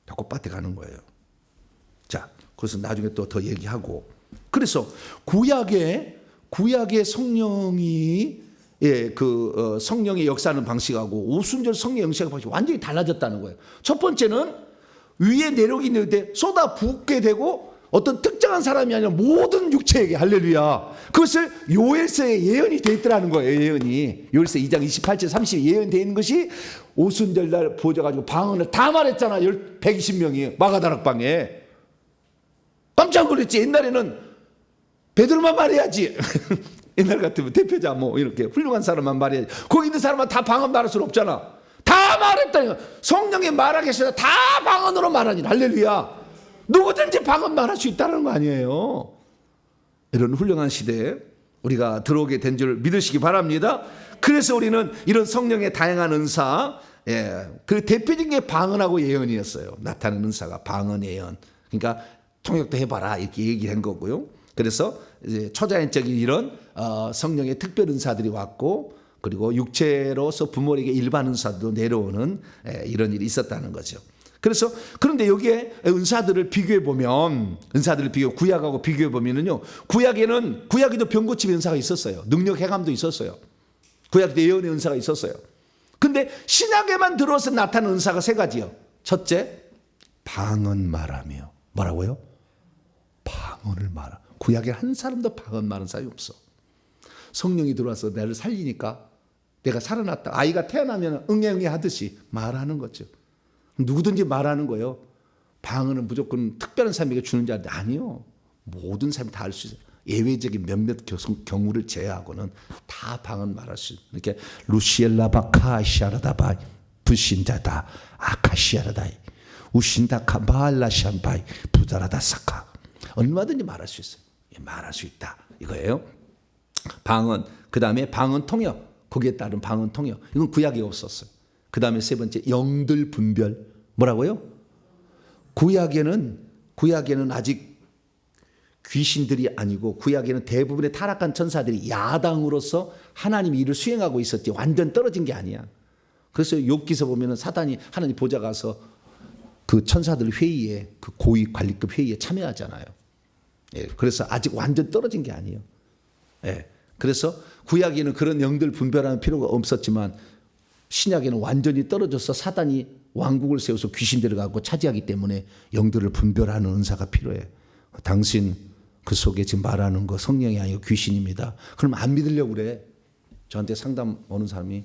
다 꽃밭에 가는 거예요. 자, 그래서 나중에 또 더 얘기하고. 그래서 구약의 성령이 성령의 역사하는 방식하고 오순절 성령의 역사하는 방식이 완전히 달라졌다는 거예요. 첫 번째는 위에 내력이 있는데 쏟아 붓게 되고 어떤 특정한 사람이 아니라 모든 육체에게 할렐루야. 그것을 요엘서에 예언이 되어 있더라는 거예요. 예언이 요엘서 2장 28절 30 예언되어 있는 것이 오순절날 보져가지고 방언을 다 말했잖아. 120명이 마가다락방에. 깜짝 놀랐지. 옛날에는 베드로만 말해야지. 옛날 같으면 대표자 뭐 이렇게 훌륭한 사람만 말해야지. 거기 있는 사람은 다 방언 말할 수는 없잖아. 다 말했다니까. 성령이 말하기 계셔서 다 방언으로 말하니 할렐루야. 누구든지 방언 말할 수 있다는 거 아니에요. 이런 훌륭한 시대에 우리가 들어오게 된 줄 믿으시기 바랍니다. 그래서 우리는 이런 성령의 다양한 은사, 그 대표적인 게 방언하고 예언이었어요. 나타나는 은사가 방언, 예언. 그러니까 통역도 해봐라 이렇게 얘기한 거고요. 그래서 이제 초자연적인 이런 성령의 특별 은사들이 왔고, 그리고 육체로서 부모에게 일반 은사도 내려오는 이런 일이 있었다는 거죠. 그래서 그런데 여기에 은사들을 비교해 보면, 구약하고 비교해 보면은요, 구약에도 병고침의 은사가 있었어요. 능력 행함도 있었어요. 구약도 예언의 은사가 있었어요. 근데 신약에만 들어서 나타나는 은사가 세 가지요. 첫째, 방언 말하며. 뭐라고요? 방언을 말하. 구약에 한 사람도 방언 말하는 사람이 없어. 성령이 들어와서 나를 살리니까 내가 살아났다. 아이가 태어나면 응애응애 하듯이 말하는 거죠. 누구든지 말하는 거예요. 방언은 무조건 특별한 사람에게 주는 게 아니요. 모든 사람이 다 할 수 있어요. 예외적인 몇몇 경우를 제외하고는 다 방언 말할 수 있어요. 이렇게 루시엘라바 카시아라다바 부신다다 아카시아라다이 우신다카 바알라샴바이 부다라다사카. 얼마든지 말할 수 있어요. 말할 수 있다 이거예요. 방언, 그 다음에 방언 통역, 거기에 따른 방언 통역. 이건 구약에 없었어요. 그 다음에 세 번째, 영들 분별. 뭐라고요? 구약에는 아직 귀신들이 아니고, 구약에는 대부분의 타락한 천사들이 야당으로서 하나님 일을 수행하고 있었지 완전 떨어진 게 아니야. 그래서 욥기서 보면은 사단이 하나님 보좌 가서 그 천사들 회의에, 그 고위 관리급 회의에 참여하잖아요. 그래서 아직 완전 떨어진 게 아니에요. 그래서 구약에는 그런 영들 분별하는 필요가 없었지만, 신약에는 완전히 떨어져서 사단이 왕국을 세워서 귀신들을 갖고 차지하기 때문에 영들을 분별하는 은사가 필요해. 당신 그 속에 지금 말하는 거 성령이 아니고 귀신입니다. 그럼 안 믿으려고 그래. 저한테 상담 오는 사람이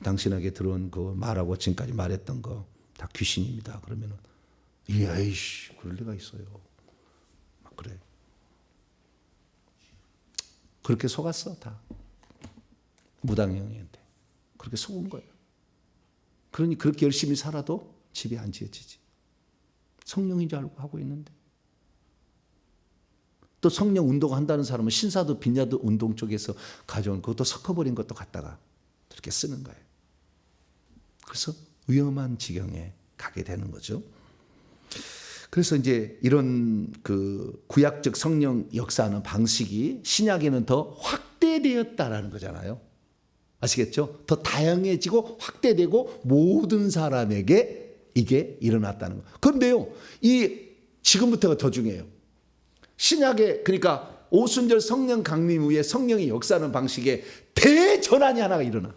당신에게 들어온 그 말하고 지금까지 말했던 거 다 귀신입니다. 그러면은 이야이씨 그럴 리가 있어요. 막 그래. 그렇게 속았어 다. 무당형한테 그렇게 속은 거예요. 그러니 그렇게 열심히 살아도 집이 안 지어지지. 성령인 줄 알고 하고 있는데. 또 성령 운동한다는 사람은 신사도 빈야도 운동 쪽에서 가져온 그것도 섞어버린 것도 갖다가 그렇게 쓰는 거예요. 그래서 위험한 지경에 가게 되는 거죠. 그래서 이제 이런 그 구약적 성령 역사하는 방식이 신약에는 더 확대되었다라는 거잖아요. 아시겠죠? 더 다양해지고 확대되고 모든 사람에게 이게 일어났다는 거. 그런데요, 지금부터가 더 중요해요. 신약에, 그러니까 오순절 성령 강림 후에 성령이 역사하는 방식에 대전환이 하나가 일어나.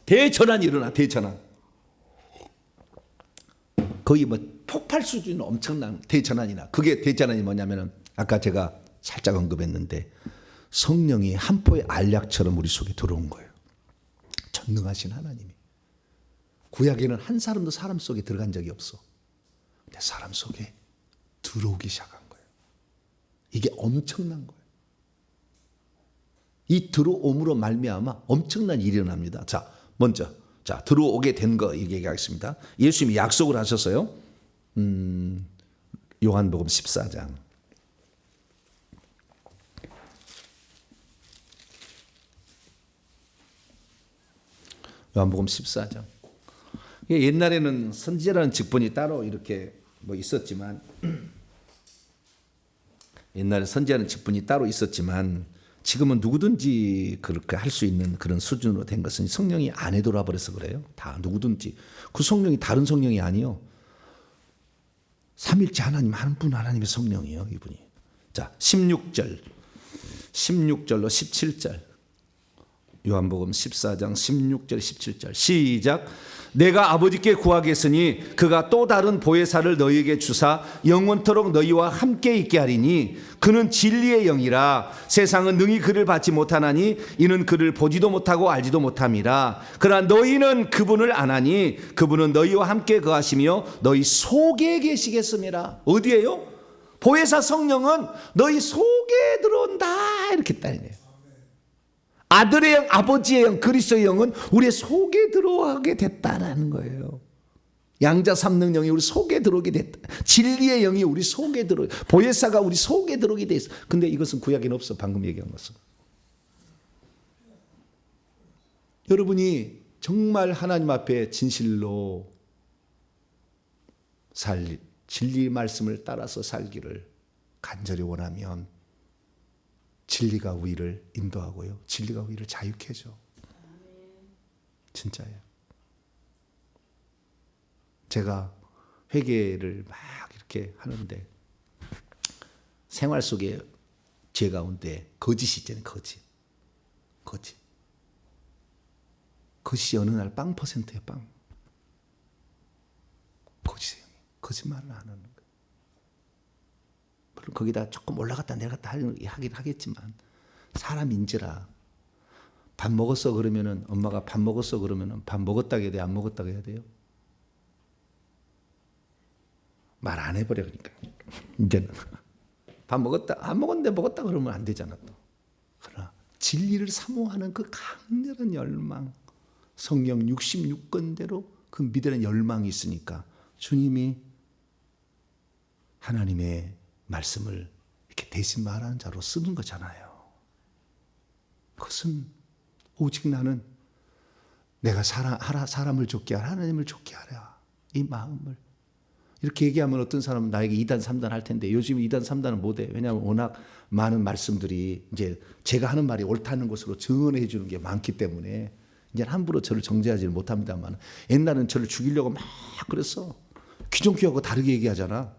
대전환이 일어나. 대전환. 거의 뭐 폭발 수준 엄청난 대전환이나. 그게 대전환이 뭐냐면은 아까 제가 살짝 언급했는데 성령이 한 포의 알약처럼 우리 속에 들어온 거예요. 전능하신 하나님이. 구약에는 한 사람도 사람 속에 들어간 적이 없어. 근데 사람 속에 들어오기 시작한 거예요. 이게 엄청난 거예요. 이 들어옴으로 말미암아 엄청난 일이 일어납니다. 자, 먼저 들어오게 된 거 얘기하겠습니다. 예수님이 약속을 하셨어요. 요한복음 14장. 요한복음 14장. 옛날에는 선지자라는 직분이 따로 이렇게 뭐 있었지만, 옛날에 선지자라는 직분이 따로 있었지만 지금은 누구든지 그렇게 할 수 있는 그런 수준으로 된 것은 성령이 안에 돌아버려서 그래요. 다 누구든지. 그 성령이 다른 성령이 아니요. 삼일째 하나님 한 분 하나님의 성령이에요. 이분이. 자, 16절로 17절. 요한복음 14장 16절 17절 시작. 내가 아버지께 구하겠으니 그가 또 다른 보혜사를 너희에게 주사 영원토록 너희와 함께 있게 하리니 그는 진리의 영이라. 세상은 능히 그를 받지 못하나니 이는 그를 보지도 못하고 알지도 못함이라. 그러나 너희는 그분을 아나니 그분은 너희와 함께 거하시며 너희 속에 계시겠음이라. 어디에요? 보혜사 성령은 너희 속에 들어온다 이렇게 따르네요. 아들의 영, 아버지의 영, 그리스도의 영은 우리 속에 들어가게 됐다라는 거예요. 양자 삼능 영이 우리 속에 들어오게 됐다. 진리의 영이 우리 속에 들어, 보혜사가 우리 속에 들어오게 돼 있어. 근데 이것은 구약에는 없어. 방금 얘기한 것은. 여러분이 정말 하나님 앞에 진실로 진리 말씀을 따라서 살기를 간절히 원하면 진리가 우리를 인도하고요. 진리가 우리를 자유케 해줘. 진짜예요. 제가 회개를 막 이렇게 하는데 생활 속에 죄 가운데 거짓이 있잖아요. 거짓. 거짓이 어느 날 0%예요. 빵. 거짓이에요. 거짓말을 안 하는 거예요. 물론 거기다 조금 올라갔다 내려갔다 하긴 하겠지만 사람인지라 밥 먹었어 그러면은 엄마가 밥 먹었어 그러면은 밥 먹었다고 해야 돼요? 안 먹었다고 해야 돼요? 말 안 해버려. 그러니까 이제는 밥 먹었다 안 먹었는데 먹었다 그러면 안 되잖아 또. 그러나 진리를 사모하는 그 강렬한 열망, 성경 66권대로 그 믿으는 열망이 있으니까 주님이 하나님의 말씀을 이렇게 대신 말하는 자로 쓰는 거잖아요. 그것은 오직 나는 내가 사람을 좋게 하라, 하나님을 좋게 하라, 이 마음을 이렇게 얘기하면 어떤 사람은 나에게 2단 3단 할 텐데 요즘 2단 3단은 못해. 왜냐하면 워낙 많은 말씀들이 이제 제가 하는 말이 옳다는 것으로 증언해 주는 게 많기 때문에 이제 함부로 저를 정죄하지는 못합니다만 옛날에는 저를 죽이려고 막 그랬어. 기존교하고 다르게 얘기하잖아.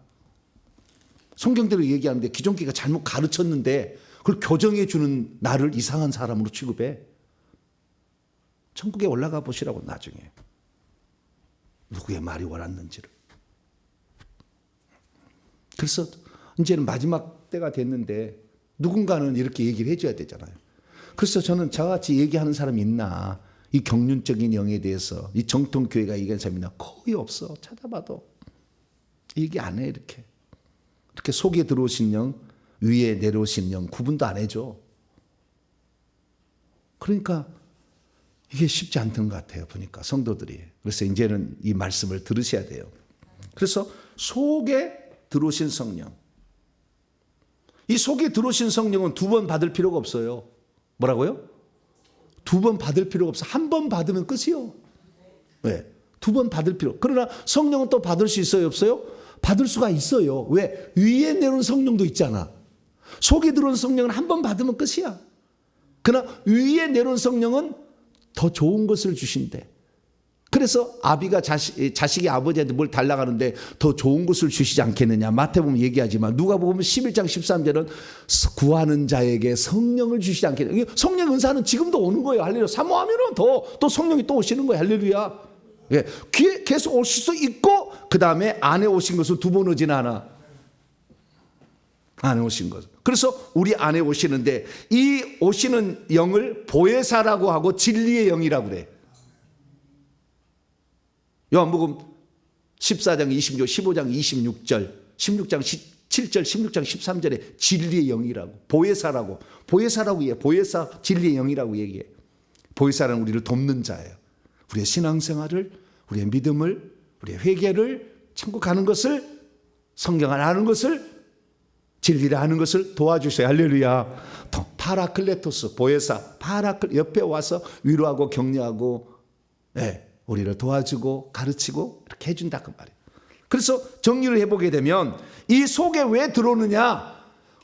성경대로 얘기하는데 기존교가 잘못 가르쳤는데 그걸 교정해 주는 나를 이상한 사람으로 취급해. 천국에 올라가 보시라고 나중에 누구의 말이 옳았는지를. 그래서 이제는 마지막 때가 됐는데 누군가는 이렇게 얘기를 해줘야 되잖아요. 그래서 저는 저같이 얘기하는 사람이 있나, 이 경륜적인 영에 대해서 이 정통교회가 얘기하는 사람이 있나, 거의 없어. 찾아봐도 얘기 안 해. 이렇게 속에 들어오신 영, 위에 내려오신 영 구분도 안 해줘. 그러니까 이게 쉽지 않던 것 같아요. 보니까 성도들이. 그래서 이제는 이 말씀을 들으셔야 돼요. 그래서 속에 들어오신 성령, 이 속에 들어오신 성령은 2번 받을 필요가 없어요. 뭐라고요? 2번 받을 필요가 없어. 1번 받으면 끝이요. 왜? 2번 받을 필요. 그러나 성령은 또 받을 수 있어요? 없어요? 받을 수가 있어요. 왜? 위에 내려온 성령도 있잖아. 속에 들어온 성령은 1번 받으면 끝이야. 그러나 위에 내려온 성령은 더 좋은 것을 주신대. 그래서 아비가 자식이 아버지한테 뭘 달라고 하는데 더 좋은 것을 주시지 않겠느냐. 마태복음 얘기하지만 누가복음 11장 13절은 구하는 자에게 성령을 주시지 않겠느냐. 성령 은사는 지금도 오는 거예요. 할렐루야. 사모하면은 또 성령이 또 오시는 거예요. 할렐루야. 예, 귀에 계속 오실 수 있고 그 다음에 안에 오신 것은 2번 오지는 않아. 안에 오신 것. 그래서 우리 안에 오시는데 이 오시는 영을 보혜사라고 하고 진리의 영이라고 그래. 요한복음 14장 26절, 15장 26절, 16장 7절, 16장 13절에 진리의 영이라고, 보혜사라고 얘기해. 보혜사, 진리의 영이라고 얘기해. 보혜사는 우리를 돕는 자예요. 우리의 신앙생활을, 우리의 믿음을, 우리의 회개를, 천국 가는 것을, 성경을 아는 것을, 진리를 아는 것을 도와주세요. 할렐루야. 파라클레토스, 보혜사, 옆에 와서 위로하고 격려하고, 네, 우리를 도와주고 가르치고 이렇게 해준다 그 말이에요. 그래서 정리를 해보게 되면 이 속에 왜 들어오느냐?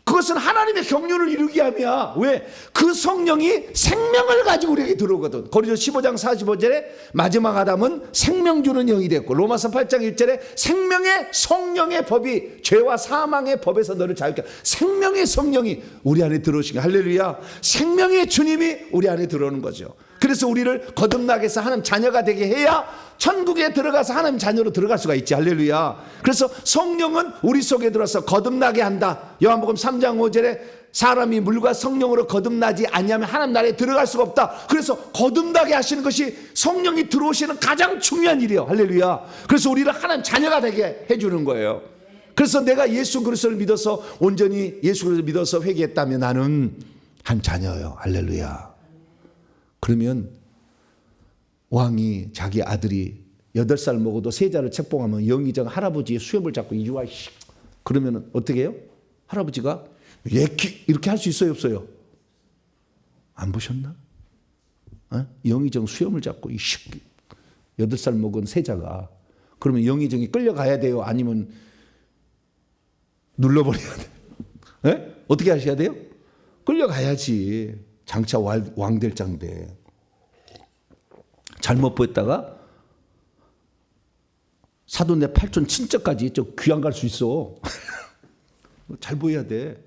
그것은 하나님의 경륜을 이루게 함이야. 왜? 그 성령이 생명을 가지고 우리에게 들어오거든. 고린도서 15장 45절에 마지막 아담은 생명 주는 영이 됐고, 로마서 8장 1절에 생명의 성령의 법이 죄와 사망의 법에서 너를 자유케, 생명의 성령이 우리 안에 들어오신 게, 할렐루야. 생명의 주님이 우리 안에 들어오는 거죠. 그래서 우리를 거듭나게 해서 하나님 자녀가 되게 해야 천국에 들어가서 하나님 자녀로 들어갈 수가 있지. 할렐루야. 그래서 성령은 우리 속에 들어서 거듭나게 한다. 요한복음 3장 5절에 사람이 물과 성령으로 거듭나지 않냐면 하나님 나라에 들어갈 수가 없다. 그래서 거듭나게 하시는 것이 성령이 들어오시는 가장 중요한 일이에요. 할렐루야. 그래서 우리를 하나님 자녀가 되게 해주는 거예요. 그래서 내가 예수 그리스도를 믿어서 온전히 예수 그리스도를 믿어서 회개했다면 나는 한 자녀예요. 할렐루야. 그러면 왕이 자기 아들이 8살 먹어도 세자를 책봉하면 영의정 할아버지의 수염을 잡고 이리와, 그러면 어떻게 해요? 할아버지가 이렇게 할 수 있어요, 없어요? 안 보셨나? 영의정 수염을 잡고 8살 먹은 세자가, 그러면 영의정이 끌려가야 돼요? 아니면 눌러버려야 돼요? 네? 어떻게 하셔야 돼요? 끌려가야지. 장차 왕될 장대. 잘못 보였다가 사돈 내 팔촌 친척까지 저 귀양 갈 수 있어. 잘 보여야 돼.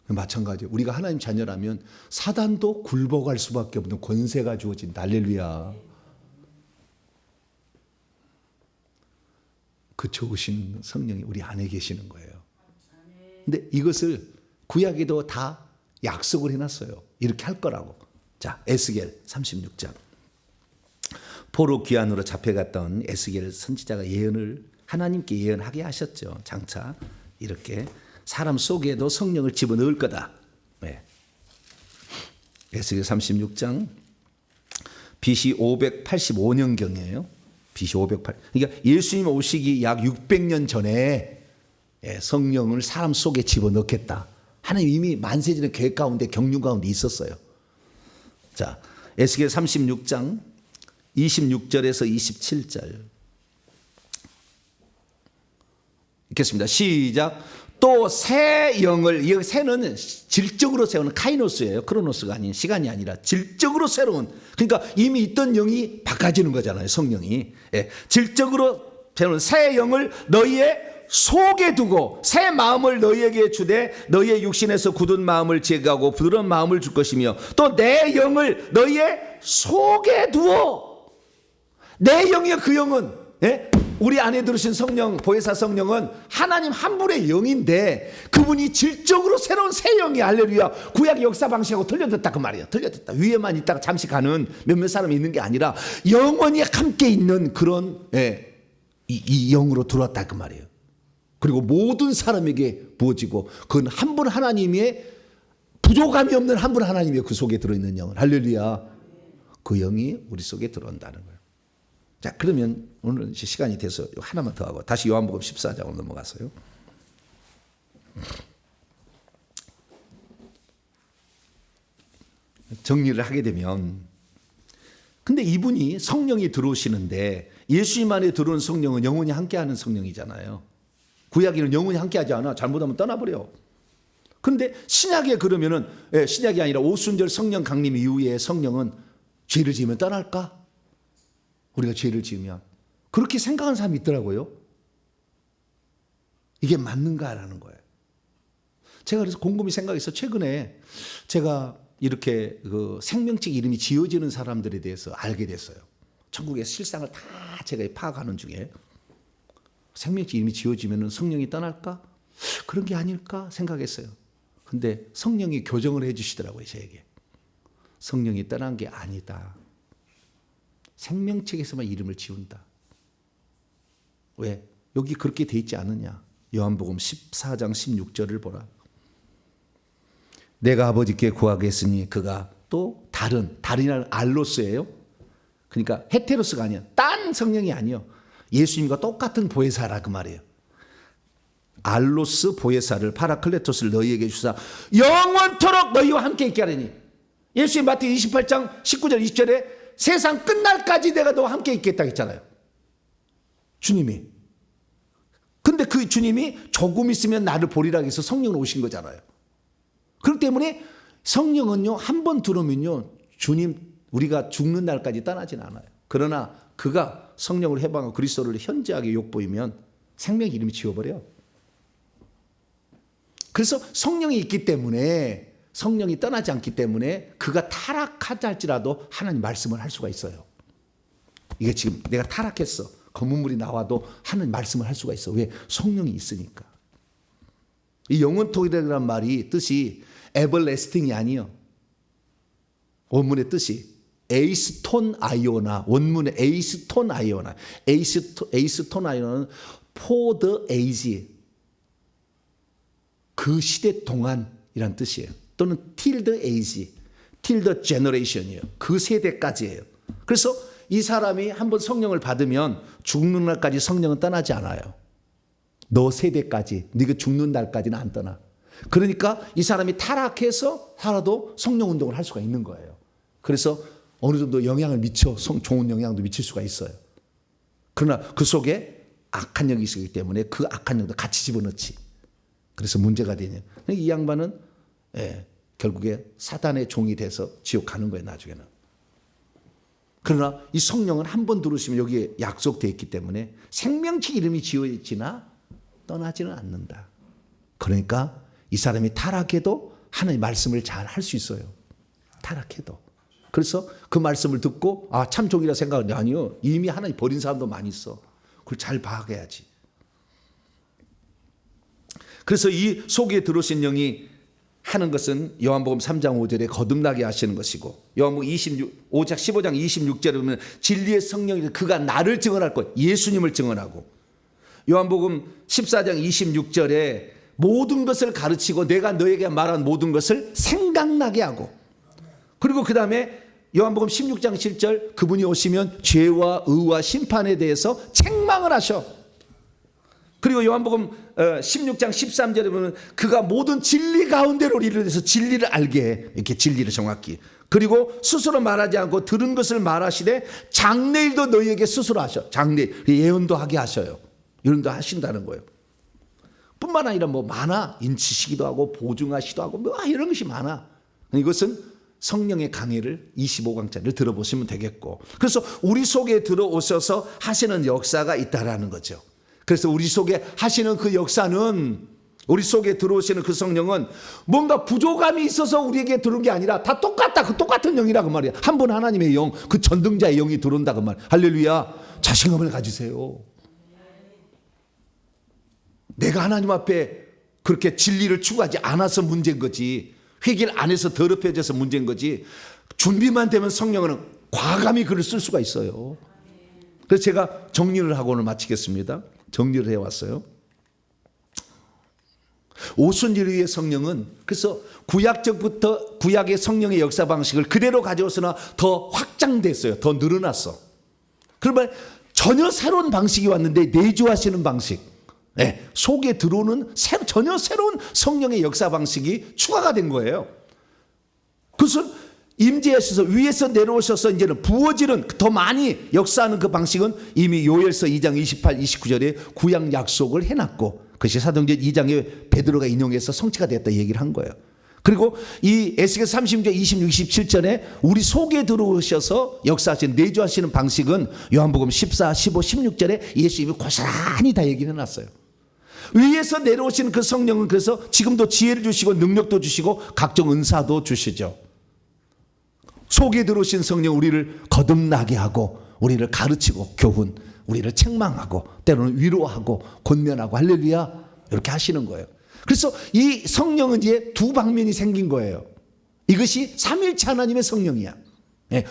마찬가지예요. 우리가 하나님 자녀라면 사단도 굴복할 수밖에 없는 권세가 주어진다. 할렐루야. 그 좋으신 성령이 우리 안에 계시는 거예요. 근데 이것을 구약에도 다 약속을 해놨어요. 이렇게 할 거라고. 자, 에스겔 36장. 포로 귀환으로 잡혀갔던 에스겔 선지자가 예언을 하나님께 예언하게 하셨죠. 장차 이렇게 사람 속에도 성령을 집어넣을 거다. 네. 에스겔 36장 BC 585년경이에요. BC 508. 그러니까 예수님 오시기 약 600년 전에 성령을 사람 속에 집어넣겠다. 하나님 이미 만세전의 계획 가운데 경륜 가운데 있었어요. 자, 에스겔 36장 26절에서 27절 읽겠습니다. 시작. 또 새 영을, 이 새는 질적으로 세우는 카이노스예요. 크로노스가 아닌, 시간이 아니라 질적으로 새로운, 그러니까 이미 있던 영이 바꿔지는 거잖아요. 성령이. 질적으로 세우는 새 영을 너희의 속에 두고 새 마음을 너희에게 주되 너희의 육신에서 굳은 마음을 제거하고 부드러운 마음을 줄 것이며 또 내 영을 너희의 속에 두어. 내 영이요. 그 영은, 우리 안에 들으신 성령, 보혜사 성령은 하나님 한 분의 영인데 그분이 질적으로 새로운 새 영이, 할렐루야. 구약의 역사 방식하고 틀려졌다 그 말이에요. 틀려졌다. 위에만 있다가 잠시 가는 몇몇 사람이 있는 게 아니라 영원히 함께 있는 그런 이 영으로 들어왔다 그 말이에요. 그리고 모든 사람에게 부어지고 그건 한 분 하나님의 부족함이 없는 한 분 하나님의 그 속에 들어있는 영은, 할렐루야. 그 영이 우리 속에 들어온다는 거예요. 자, 그러면 오늘 시간이 돼서 하나만 더 하고 다시 요한복음 14장으로 넘어가서요. 정리를 하게 되면, 근데 이분이 성령이 들어오시는데 예수님 안에 들어온 성령은 영원히 함께하는 성령이잖아요. 구약에는 영원히 함께하지 않아. 잘못하면 떠나버려. 그런데 신약에 그러면은, 신약이 아니라 오순절 성령 강림 이후에 성령은 죄를 지으면 떠날까? 우리가 죄를 지으면 그렇게 생각하는 사람이 있더라고요. 이게 맞는가라는 거예요. 제가 그래서 곰곰이 생각해서 최근에 제가 이렇게 그 생명책 이름이 지어지는 사람들에 대해서 알게 됐어요. 천국의 실상을 다 제가 파악하는 중에 생명책 이름이 지어지면 성령이 떠날까? 그런 게 아닐까 생각했어요. 근데 성령이 교정을 해 주시더라고요, 저에게. 성령이 떠난 게 아니다. 생명책에서만 이름을 지운다. 왜? 여기 그렇게 돼 있지 않느냐. 요한복음 14장 16절을 보라. 내가 아버지께 구하겠으니 그가 또 다른이라는 알로스예요. 그러니까 헤테로스가 아니야. 딴 성령이 아니요. 예수님과 똑같은 보혜사라 그 말이에요. 알로스 보혜사를 파라클레토스를 너희에게 주사 영원토록 너희와 함께 있게 하리니. 예수님 마태 28장 19절 20절에 세상 끝날까지 내가 너와 함께 있겠다 했잖아요. 주님이. 근데 그 주님이 조금 있으면 나를 보리라 해서 성령으로 오신 거잖아요. 그렇기 때문에 성령은요, 한 번 들어오면요, 주님, 우리가 죽는 날까지 떠나진 않아요. 그러나 그가 성령을 해방하고 그리스도를 현저하게 욕보이면 생명 이름이 지워버려요. 그래서 성령이 있기 때문에, 성령이 떠나지 않기 때문에 그가 타락하자 할지라도 하나님 말씀을 할 수가 있어요. 이게 지금 내가 타락했어, 검은 물이 나와도 하나님 말씀을 할 수가 있어. 왜? 성령이 있으니까. 이 영원토이라는 말이 뜻이 everlasting이 아니요. 원문의 뜻이 에이스톤 아이오나, 원문의 에이스톤 아이오나, 에이스톤 아이오나는 for the age, 그 시대 동안이란 뜻이에요. 또는 till the age, till the generation이에요. 그 세대까지예요. 그래서 이 사람이 한번 성령을 받으면 죽는 날까지 성령은 떠나지 않아요. 너 세대까지, 네가 죽는 날까지는 안 떠나. 그러니까 이 사람이 타락해서 살아도 성령 운동을 할 수가 있는 거예요. 그래서 어느 정도 영향을 미쳐, 좋은 영향도 미칠 수가 있어요. 그러나 그 속에 악한 영이 있기 때문에 그 악한 영도 같이 집어넣지. 그래서 문제가 되냐. 이 양반은 결국에 사단의 종이 돼서 지옥 가는 거예요, 나중에는. 그러나 이 성령은 한 번 들으시면 여기에 약속되어 있기 때문에 생명책 이름이 지어지나 떠나지는 않는다. 그러니까 이 사람이 타락해도 하나님의 말씀을 잘 할 수 있어요. 타락해도. 그래서 그 말씀을 듣고 참 종이라 생각하는데 아니요. 이미 하나님 버린 사람도 많이 있어. 그걸 잘 봐야지. 그래서 이 속에 들어오신 영이 하는 것은 요한복음 3장 5절에 거듭나게 하시는 것이고, 요한복음 15장 26절에 보면 진리의 성령이 그가 나를 증언할 것, 예수님을 증언하고, 요한복음 14장 26절에 모든 것을 가르치고 내가 너에게 말한 모든 것을 생각나게 하고, 그리고 그 다음에 요한복음 16장 7절 그분이 오시면 죄와 의와 심판에 대해서 책망을 하셔. 그리고 요한복음 16장 13절에 보면 그가 모든 진리 가운데로 이르러서 진리를 알게 해. 이렇게 진리를 정확히. 그리고 스스로 말하지 않고 들은 것을 말하시되 장래일도 너희에게 스스로 하셔. 장래일 예언도 하게 하셔요. 예언도 하신다는 거예요. 뿐만 아니라 많아. 인치시기도 하고 보증하시기도 하고 이런 것이 많아. 이것은 성령의 강해를 25강짜리를 들어보시면 되겠고, 그래서 우리 속에 들어오셔서 하시는 역사가 있다라는 거죠. 그래서 우리 속에 하시는 그 역사는, 우리 속에 들어오시는 그 성령은 뭔가 부족함이 있어서 우리에게 들어온 게 아니라 다 똑같다. 그 똑같은 영이라 그 말이야. 한 분 하나님의 영, 그 전등자의 영이 들어온다 그 말. 할렐루야. 자신감을 가지세요. 내가 하나님 앞에 그렇게 진리를 추구하지 않아서 문제인 거지, 회개를 안 해서 더럽혀져서 문제인 거지, 준비만 되면 성령은 과감히 글을 쓸 수가 있어요. 그래서 제가 정리를 하고 오늘 마치겠습니다. 정리를 해왔어요. 오순절의 성령은 그래서 구약적부터 구약의 성령의 역사 방식을 그대로 가져왔으나 더 확장됐어요. 더 늘어났어. 그러면 전혀 새로운 방식이 왔는데 내주하시는 방식, 속에 들어오는 전혀 새로운 성령의 역사 방식이 추가가 된 거예요. 그것은 임재하셔서 위에서 내려오셔서 이제는 부어지는 더 많이 역사하는 그 방식은 이미 요엘서 2장 28, 29절에 구약 약속을 해놨고, 그것이 사도행전 2장에 베드로가 인용해서 성취가 됐다 얘기를 한 거예요. 그리고 이 에스겔 30장 26, 27절에 우리 속에 들어오셔서 역사하시는 내주하시는 방식은 요한복음 14, 15, 16절에 예수님이 고스란히 다 얘기를 해놨어요. 위에서 내려오시는 그 성령은 그래서 지금도 지혜를 주시고 능력도 주시고 각종 은사도 주시죠. 속에 들어오신 성령 우리를 거듭나게 하고 우리를 가르치고 교훈, 우리를 책망하고 때로는 위로하고 권면하고 할렐루야 이렇게 하시는 거예요. 그래서 이 성령은 이제 두 방면이 생긴 거예요. 이것이 삼일체 하나님의 성령이야.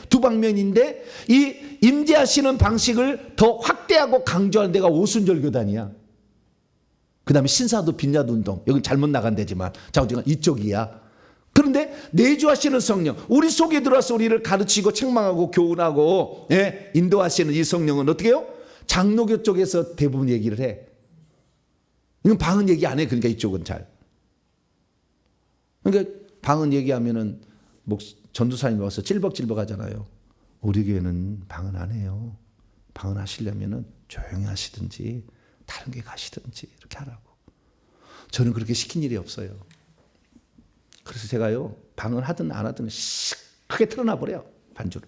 두 방면인데 이 임재하시는 방식을 더 확대하고 강조하는 데가 오순절 교단이야. 그 다음에 신사도 빈야도 운동, 여기 잘못 나간 데지만 자우지간 이쪽이야. 그런데 내주하시는 성령, 우리 속에 들어와서 우리를 가르치고 책망하고 교훈하고 인도하시는 이 성령은 어떻게 해요? 장로교 쪽에서 대부분 얘기를 해. 이건 방언 얘기 안 해. 그러니까 이쪽은 잘. 그러니까 방언 얘기하면은 전도사님이 와서 찔벅찔벅 하잖아요. 우리 교회는 방언 안 해요. 방언 하시려면은 조용히 하시든지 다른 게 가시든지 이렇게 하라고. 저는 그렇게 시킨 일이 없어요. 그래서 제가요, 방을 하든 안 하든 크게 틀어놔 버려요. 반주를.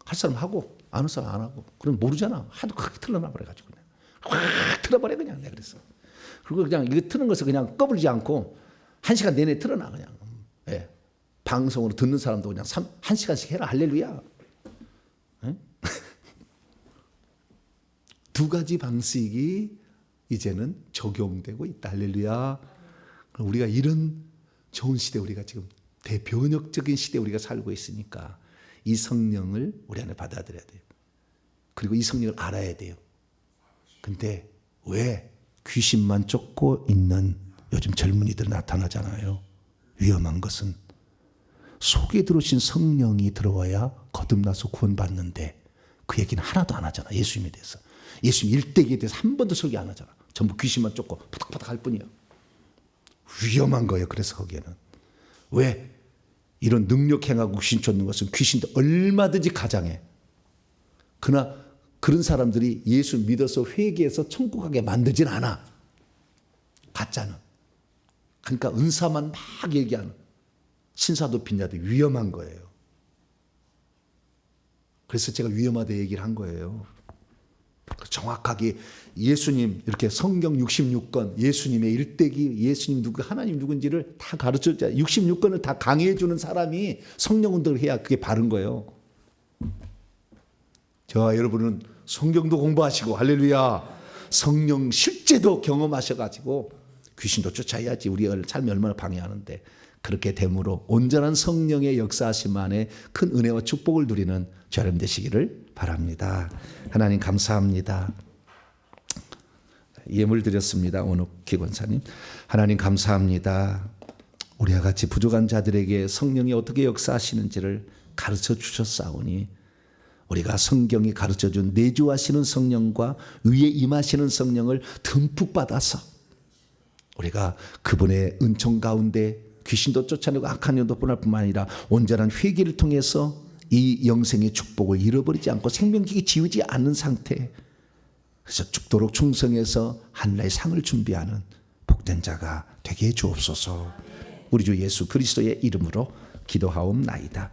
할 사람 하고 안 할 사람 안 하고. 그럼 모르잖아. 하도 크게 틀어놔 버려가지고 그냥 확 틀어버려 그냥. 내가 그래서. 그리고 그냥 이거 트는 것을 그냥 꺼부리지 않고 1시간 내내 틀어놔 그냥. 예. 방송으로 듣는 사람도 그냥 1시간씩 해라. 할렐루야. 예? 두 가지 방식이 이제는 적용되고 있다. 할렐루야. 우리가 이런 좋은 시대, 우리가 지금 대변혁적인 시대에 우리가 살고 있으니까 이 성령을 우리 안에 받아들여야 돼요. 그리고 이 성령을 알아야 돼요. 근데 왜 귀신만 쫓고 있는 요즘 젊은이들 나타나잖아요. 위험한 것은 속에 들어오신 성령이 들어와야 거듭나서 구원받는데 그 얘기는 하나도 안 하잖아. 예수님에 대해서. 예수님 일대기에 대해서 한 번도 설교 안 하잖아. 전부 귀신만 쫓고 푸닥푸닥 할 뿐이야. 위험한 거예요. 그래서 거기에는. 왜? 이런 능력 행하고 귀신 쫓는 것은 귀신도 얼마든지 가장해. 그러나 그런 사람들이 예수 믿어서 회개해서 천국 가게 만들진 않아. 가짜는. 그러니까 은사만 막 얘기하는 신사도 빈자도 위험한 거예요. 그래서 제가 위험하다 얘기를 한 거예요. 정확하게 예수님 이렇게 성경 66권 예수님의 일대기 예수님 누구 하나님 누군지를 다 가르쳐줘. 66권을 다 강의해 주는 사람이 성령 운동을 해야 그게 바른 거예요. 저와 여러분은 성경도 공부하시고 할렐루야 성령 실제도 경험하셔가지고 귀신도 쫓아야지 우리 삶이 얼마나 방해하는데 그렇게 됨으로 온전한 성령의 역사하심 안에 큰 은혜와 축복을 누리는 저여러분 되시기를 바랍니다. 하나님 감사합니다. 예물 드렸습니다. 오늘 기권사님. 하나님 감사합니다. 우리와 같이 부족한 자들에게 성령이 어떻게 역사하시는지를 가르쳐 주셨사오니 우리가 성경이 가르쳐준 내주하시는 성령과 위에 임하시는 성령을 듬뿍 받아서 우리가 그분의 은총 가운데 귀신도 쫓아내고 악한 영도 떠날 뿐만 아니라 온전한 회개를 통해서 이 영생의 축복을 잃어버리지 않고 생명기기 지우지 않는 상태 그래서 죽도록 충성해서 하늘의 상을 준비하는 복된 자가 되게 해 주옵소서. 우리 주 예수 그리스도의 이름으로 기도하옵나이다.